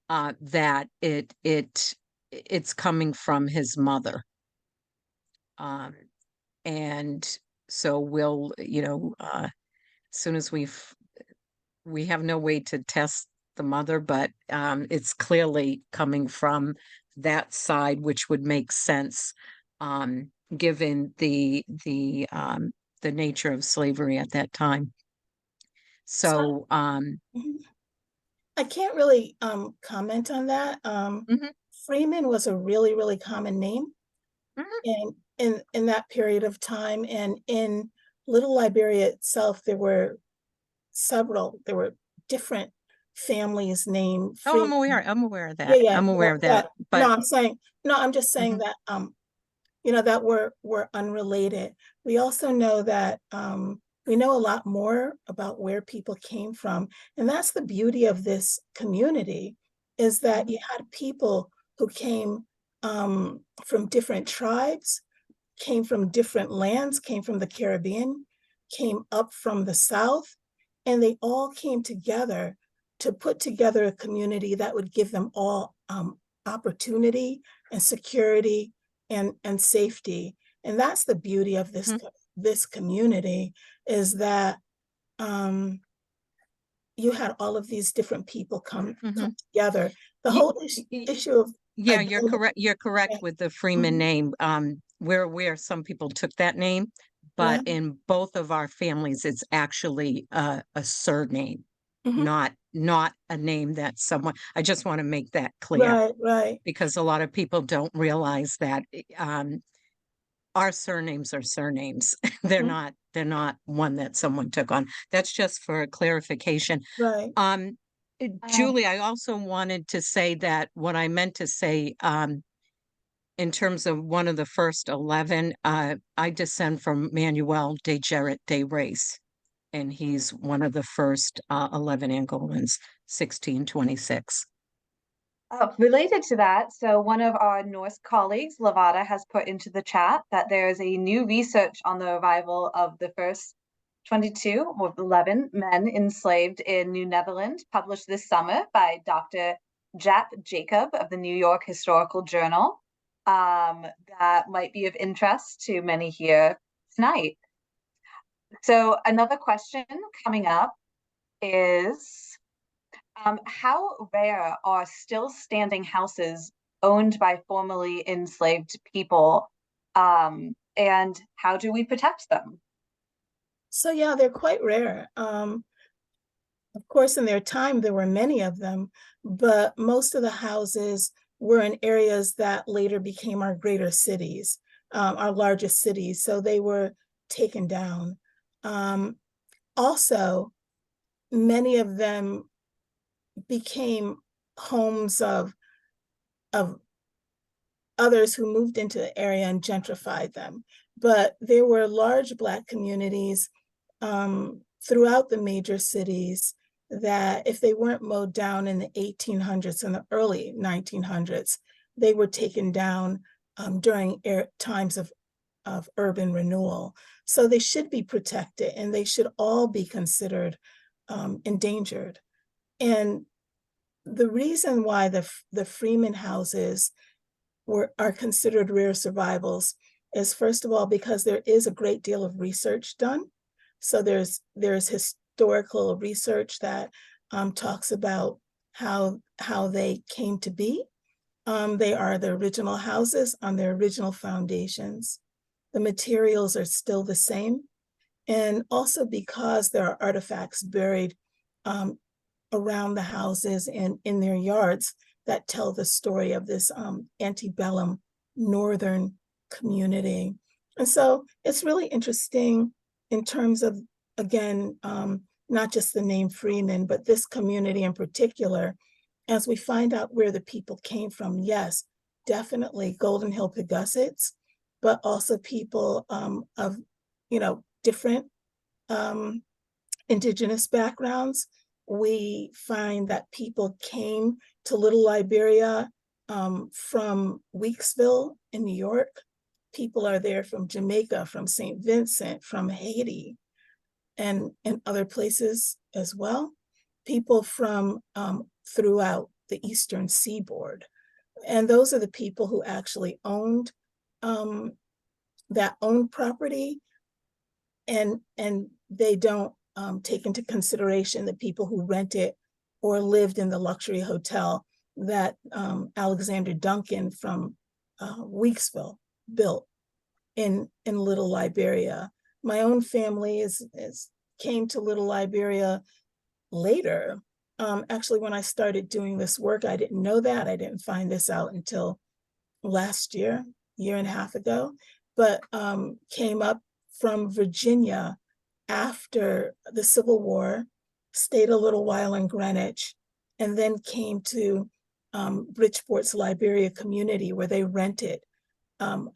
that it's coming from his mother. And so we'll, as soon as we have no way to test the mother, but it's clearly coming from that side, which would make sense, given the nature of slavery at that time. So I can't really comment on that. Freeman was a really, really common name in that period of time. And in Little Liberia itself, there were different families named Freeman. I'm aware of that. Yeah, I'm aware of that. But I'm just saying that that were unrelated. We also know that we know a lot more about where people came from. And that's the beauty of this community, is that you had people who came from different tribes, came from different lands, came from the Caribbean, came up from the South, and they all came together to put together a community that would give them all opportunity and security and safety. And that's the beauty of this community, is that you had all of these different people come together. The whole issue of you're correct with the Freeman name. We're aware some people took that name, but in both of our families, it's actually a surname, not a name that someone. I just want to make that clear, right? Because a lot of people don't realize that our surnames are surnames. They're not one that someone took on. That's just for clarification. Right. Julie, I also wanted to say that what I meant to say, in terms of one of the first 11, I descend from Manuel de Gerrit de Reis, and he's one of the first 11 Angolans, 1626. Related to that, so one of our Norse colleagues, Lavada, has put into the chat that there is a new research on the arrival of the first 22 or 11 men enslaved in New Netherlands, published this summer by Dr. Jap Jacob of the New York Historical Journal, that might be of interest to many here tonight. So another question coming up is, how rare are still standing houses owned by formerly enslaved people? And how do we protect them? So yeah, they're quite rare. Of course, in their time, there were many of them, but most of the houses were in areas that later became our greater cities, our largest cities. So they were taken down. Also, many of them became homes of others who moved into the area and gentrified them. But there were large Black communities throughout the major cities that, if they weren't mowed down in the 1800s and the early 1900s, they were taken down during times of urban renewal. So they should be protected, and they should all be considered endangered. And the reason why the Freeman houses are considered rare survivals is, first of all, because there is a great deal of research done. So there's historical research that talks about how they came to be. They are the original houses on their original foundations. The materials are still the same. And also because there are artifacts buried around the houses and in their yards that tell the story of this antebellum northern community. And so it's really interesting in terms of, again, not just the name Freeman, but this community in particular, as we find out where the people came from. Yes, definitely Golden Hill Pegussets, but also people of, different indigenous backgrounds. We find that people came to Little Liberia from Weeksville in New York. People are there from Jamaica, from St. Vincent, from Haiti, and other places as well. People from throughout the Eastern Seaboard. And those are the people who actually owned property, and they don't take into consideration the people who rented or lived in the luxury hotel that Alexander Duncan from Weeksville built in Little Liberia. My own family came to Little Liberia later. Actually, when I started doing this work, I didn't know that. I didn't find this out until last year and a half ago, but came up from Virginia after the Civil War, stayed a little while in Greenwich, and then came to Bridgeport's Liberia community, where they rented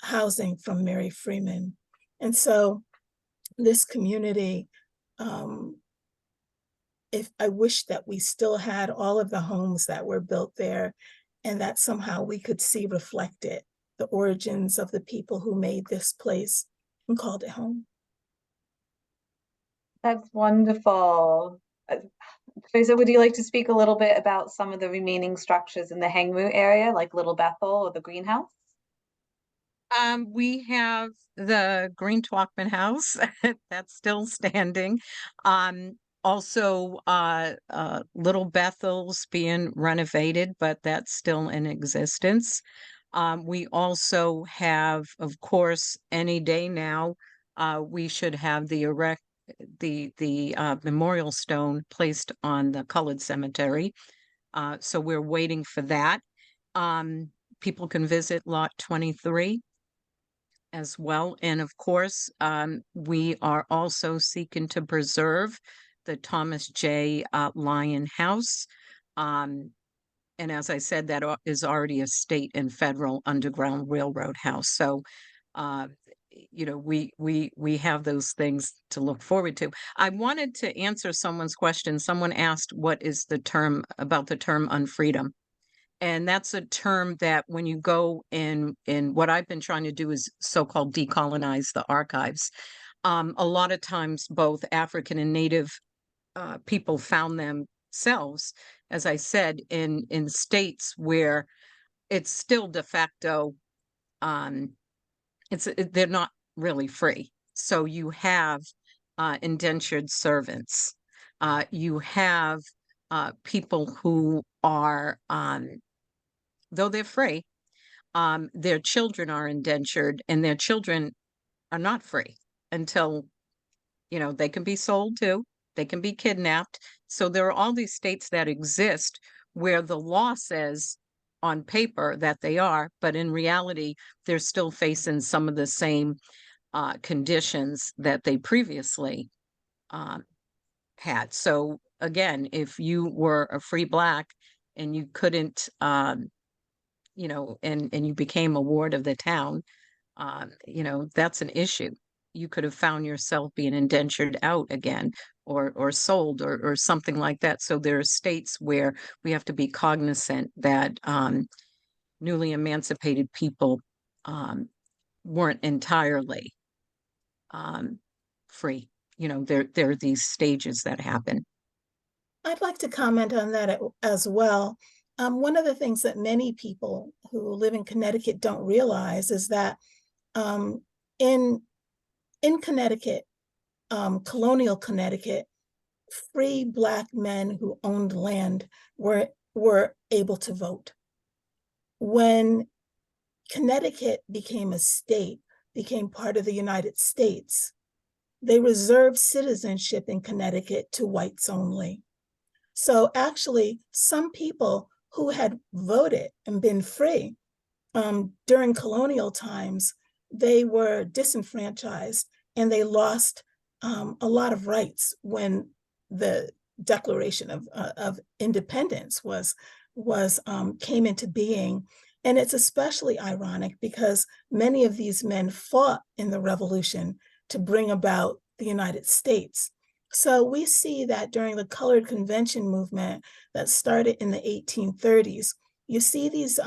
housing from Mary Freeman. And so this community, if I wish that we still had all of the homes that were built there, and that somehow we could see reflected the origins of the people who made this place and called it home. That's wonderful. Teresa, would you like to speak a little bit about some of the remaining structures in the Hangroot area, like Little Bethel or the greenhouse? We have the Green Talkman House that's still standing. Also, Little Bethel's being renovated, but that's still in existence. We also have, of course, any day now, we should have the memorial stone placed on the colored cemetery. So we're waiting for that. People can visit Lot 23 as well. And of course, we are also seeking to preserve the Thomas J. Lyon House. And as I said, that is already a state and federal Underground Railroad house. So, we have those things to look forward to. I wanted to answer someone's question. Someone asked, what is the term unfreedom? And that's a term that when you go in what I've been trying to do is so-called decolonize the archives. A lot of times both African and Native people found themselves, as I said, in states where it's still de facto, they're not really free. So you have indentured servants. You have people who are, though they're free, their children are indentured, and their children are not free until, they can be sold too, they can be kidnapped. So there are all these states that exist where the law says on paper that they are, but in reality, they're still facing some of the same conditions that they previously had. So again, if you were a free Black and you couldn't, and you became a ward of the town, that's an issue. You could have found yourself being indentured out again, or sold, or something like that. So there are states where we have to be cognizant that newly emancipated people weren't entirely free. There are these stages that happen. I'd like to comment on that as well. One of the things that many people who live in Connecticut don't realize is that in Connecticut, colonial Connecticut, free Black men who owned land were able to vote. When Connecticut became a state, became part of the United States, they reserved citizenship in Connecticut to whites only. So actually, some people who had voted and been free during colonial times, they were disenfranchised and they lost a lot of rights when the Declaration of Independence came into being. And it's especially ironic because many of these men fought in the Revolution to bring about the United States. So we see that during the colored convention movement that started in the 1830s, you see these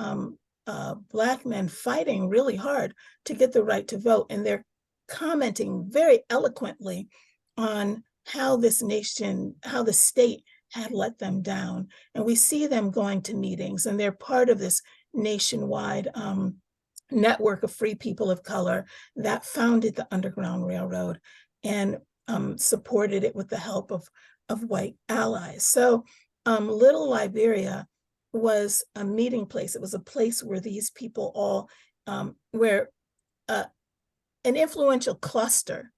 Black men fighting really hard to get the right to vote. And they're commenting very eloquently on how this nation, how the state had let them down. And we see them going to meetings, and they're part of this nationwide network of free people of color that founded the Underground Railroad and supported it with the help of white allies. So Little Liberia was a meeting place. It was a place where these people all, where an influential cluster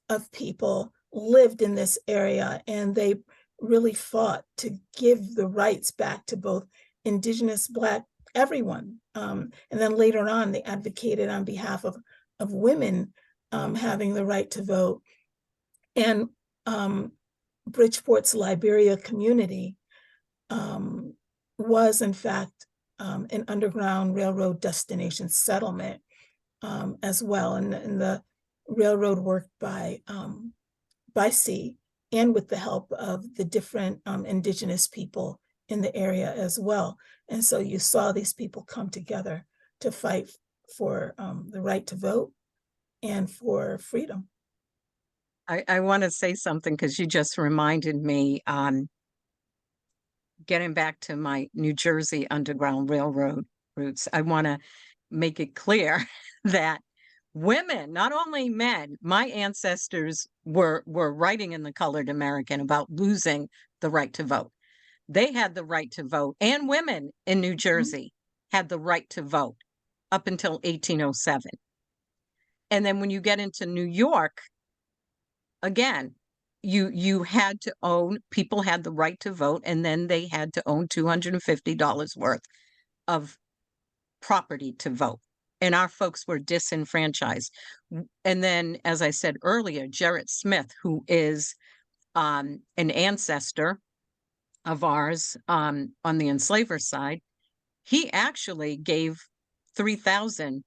of people lived in this area, and they really fought to give the rights back to both Indigenous, Black, everyone. And then later on, they advocated on behalf of women having the right to vote. And Bridgeport's Liberia community was, in fact, an Underground Railroad destination settlement as well. And the railroad worked by sea and with the help of the different Indigenous people in the area as well. And so you saw these people come together to fight for the right to vote and for freedom. I want to say something because you just reminded me, getting back to my New Jersey Underground Railroad roots, I want to make it clear that women, not only men, my ancestors were writing in the Colored American about losing the right to vote. They had the right to vote, and women in New Jersey had the right to vote up until 1807. And then when you get into New York, again, you had to own, people had the right to vote, and then they had to own $250 worth of property to vote. And our folks were disenfranchised. And then, as I said earlier, Gerrit Smith, who is an ancestor of ours on the enslaver side, he actually gave 3,000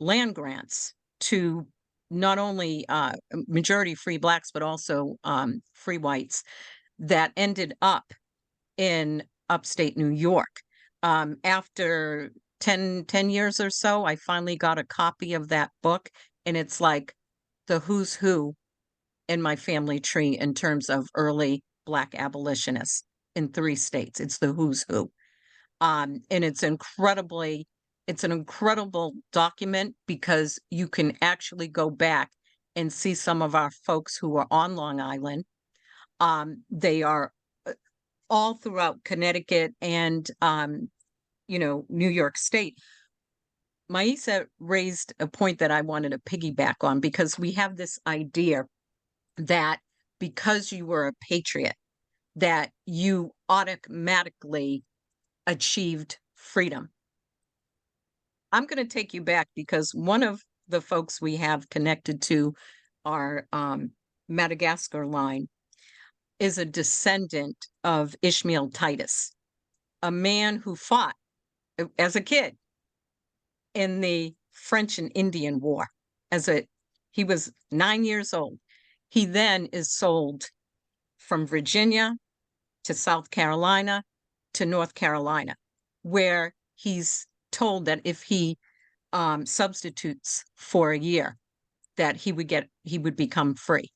land grants to not only majority free Blacks, but also free whites that ended up in upstate New York. After 10 years or so, I finally got a copy of that book, and it's like the who's who in my family tree in terms of early Black abolitionists in 3 states. It's the who's who. And it's an incredible document because you can actually go back and see some of our folks who are on Long Island. They are all throughout Connecticut and, New York State. Maisa raised a point that I wanted to piggyback on, because we have this idea that because you were a patriot, that you automatically achieved freedom. I'm going to take you back, because one of the folks we have connected to our Madagascar line is a descendant of Ishmael Titus, a man who fought as a kid in the French and Indian War. He was 9 years old. He then is sold from Virginia to South Carolina to North Carolina, where he's told that if he substitutes for a year, that he would become free.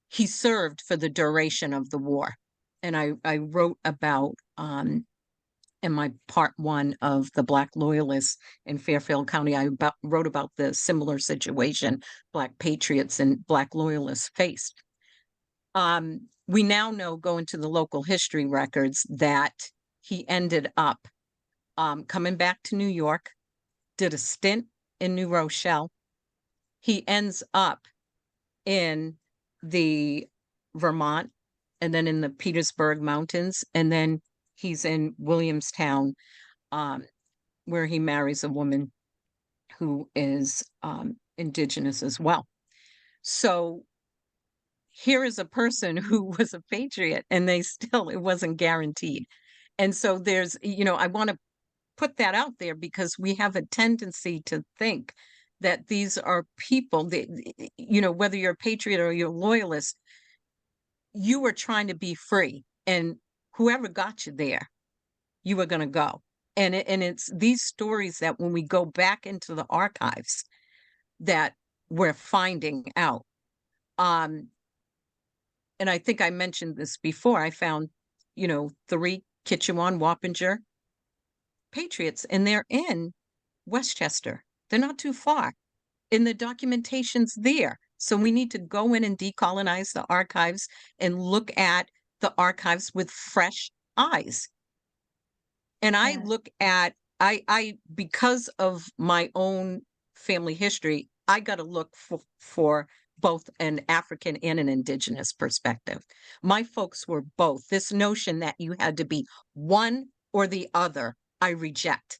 He served for the duration of the war. And I wrote about, in my part 1 of the Black Loyalists in Fairfield County, I wrote about the similar situation Black patriots and Black Loyalists faced. We now know, going to the local history records, that he ended up coming back to New York, did a stint in New Rochelle. He ends up in the Vermont, and then in the Petersburg Mountains, and then he's in Williamstown, where he marries a woman who is indigenous as well. So here is a person who was a patriot, and it wasn't guaranteed. And so there's, I want to put that out there, because we have a tendency to think that these are people that, whether you're a patriot or you're a loyalist, you were trying to be free, and whoever got you there, you were going to go. And it's these stories that, when we go back into the archives, that we're finding out. And I think I mentioned this before. I found, 3 Kitchewan Wappinger patriots, and they're in Westchester. They're not too far. And the documentation's there. So we need to go in and decolonize the archives and look at the archives with fresh eyes. And I look at, because of my own family history, I got to look for both an African and an indigenous perspective. My folks were both. This notion that you had to be one or the other, I reject.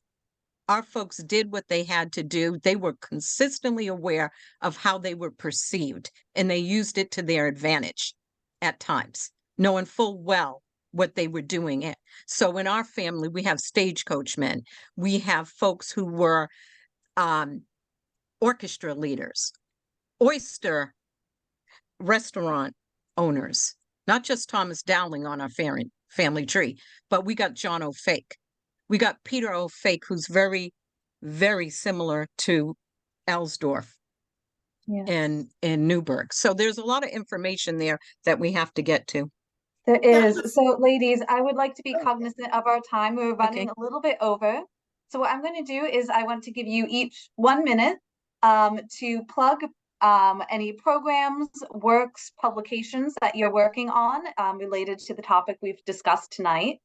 Our folks did what they had to do. They were consistently aware of how they were perceived, and they used it to their advantage at times, knowing full well what they were doing it. So in our family, we have stagecoach men. We have folks who were orchestra leaders, oyster restaurant owners, not just Thomas Dowling on our family tree, but we got John O'Fake. We got Peter O'Fake, who's very, very similar to Ellsdorf in Newburgh. So there's a lot of information there that we have to get to. There is. So ladies, I would like to be cognizant of our time. We're running a little bit over. So what I'm going to do is I want to give you each 1 minute to plug any programs, works, publications that you're working on related to the topic we've discussed tonight.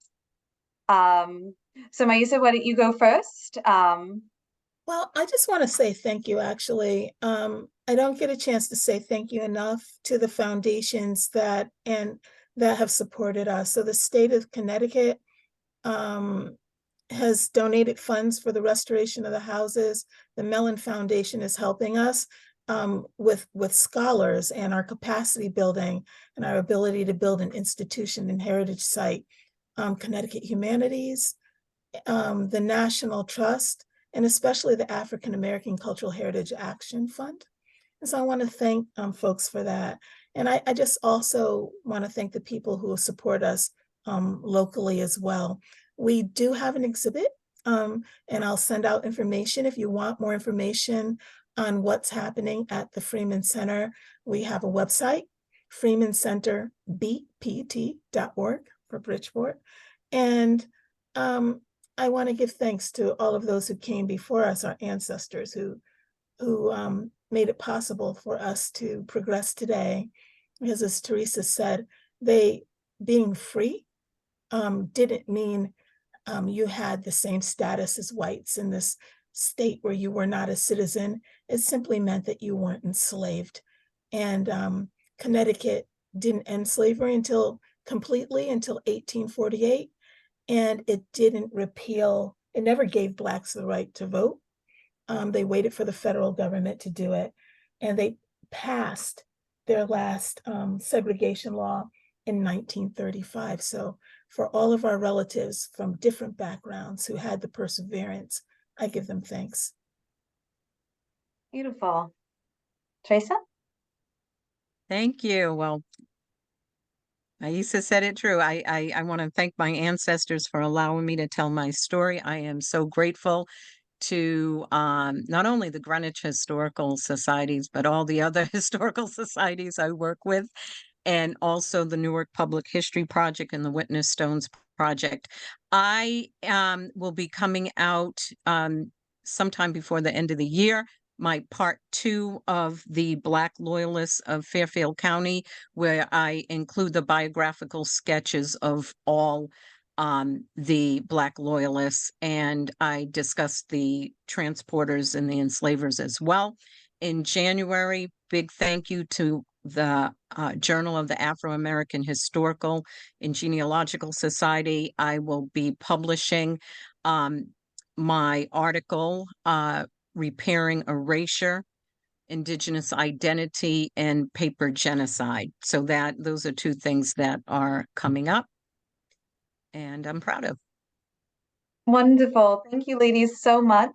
So Maisa, why don't you go first? Well, I just want to say thank you, actually. I don't get a chance to say thank you enough to the foundations that have supported us. So the state of Connecticut has donated funds for the restoration of the houses. The Mellon Foundation is helping us with scholars and our capacity building and our ability to build an institution and heritage site. Connecticut Humanities, the National Trust, and especially the African American Cultural Heritage Action Fund. And so I want to thank folks for that. And I just also want to thank the people who support us locally as well. We do have an exhibit, and I'll send out information if you want more information on what's happening at the Freeman Center. We have a website, freemancenterbpt.org for Bridgeport. And I want to give thanks to all of those who came before us, our ancestors who made it possible for us to progress today. Because as Teresa said, being free didn't mean you had the same status as whites in this state where you were not a citizen. It simply meant that you weren't enslaved. And Connecticut didn't end slavery completely until 1848. And it didn't repeal, it never gave Blacks the right to vote. They waited for the federal government to do it. And they passed their last segregation law in 1935. So for all of our relatives from different backgrounds who had the perseverance, I give them thanks. Beautiful. Teresa? Thank you. Well, Maisa said it true. I want to thank my ancestors for allowing me to tell my story. I am so grateful to not only the Greenwich Historical Societies, but all the other historical societies I work with, and also the Newark Public History Project and the Witness Stones Project. I will be coming out sometime before the end of the year, my part 2 of the Black Loyalists of Fairfield County, where I include the biographical sketches of all the Black Loyalists, and I discussed the transporters and the enslavers as well. In January, big thank you to the Journal of the Afro-American Historical and Genealogical Society. I will be publishing my article, Repairing Erasure, Indigenous Identity, and Paper Genocide. So those are 2 things that are coming up, and I'm proud of. Wonderful. Thank you, ladies, so much.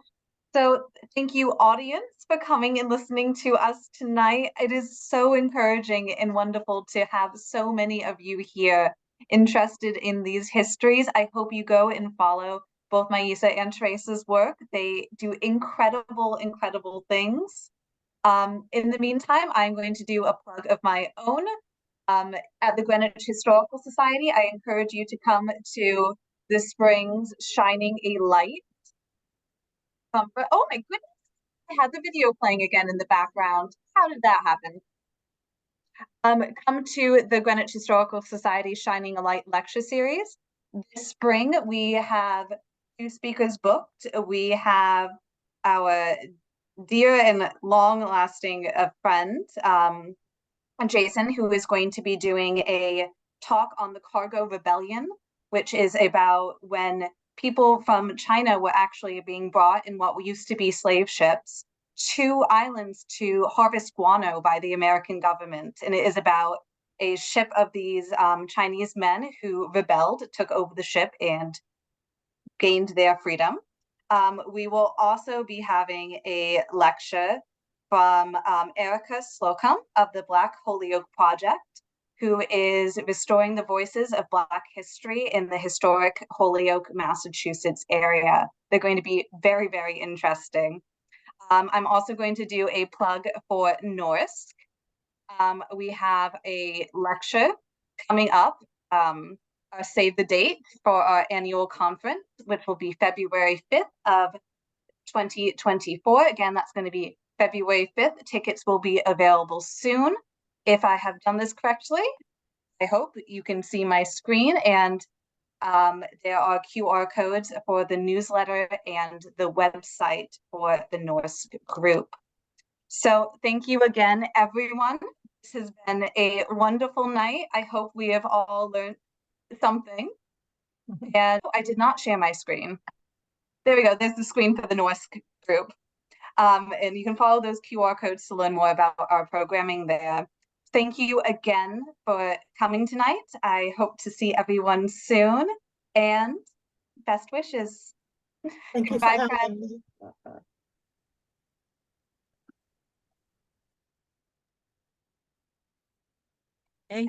So thank you, audience, for coming and listening to us tonight. It is so encouraging and wonderful to have so many of you here interested in these histories. I hope you go and follow both Maisa and Teresa's work. They do incredible, incredible things. In the meantime, I'm going to do a plug of my own. At the Greenwich Historical Society, I encourage you to come to the Springs Shining a Light. Oh my goodness, I had the video playing again in the background. How did that happen? Come to the Greenwich Historical Society Shining a Light lecture series. This spring, we have 2 speakers booked. We have our dear and long-lasting friend, Jason, who is going to be doing a talk on the Cargo Rebellion, which is about when people from China were actually being brought in what used to be slave ships to islands to harvest guano by the American government. And it is about a ship of these Chinese men who rebelled, took over the ship, and gained their freedom. We will also be having a lecture from Erica Slocum of the Black Holyoke Project, who is restoring the voices of Black history in the historic Holyoke, Massachusetts area. They're going to be very, very interesting. I'm also going to do a plug for Norse. We have a lecture coming up, save the date for our annual conference, which will be February 5th of 2024. Again, that's going to be February 5th. Tickets will be available soon. If I have done this correctly, I hope you can see my screen, and there are QR codes for the newsletter and the website for the Norse group. So thank you again, everyone. This has been a wonderful night. I hope we have all learned something. And I did not share my screen. There we go. There's the screen for the Norse group. And you can follow those QR codes to learn more about our programming there. Thank you again for coming tonight. I hope to see everyone soon, and best wishes. Thank you for Goodbye, having friends. me. Hey.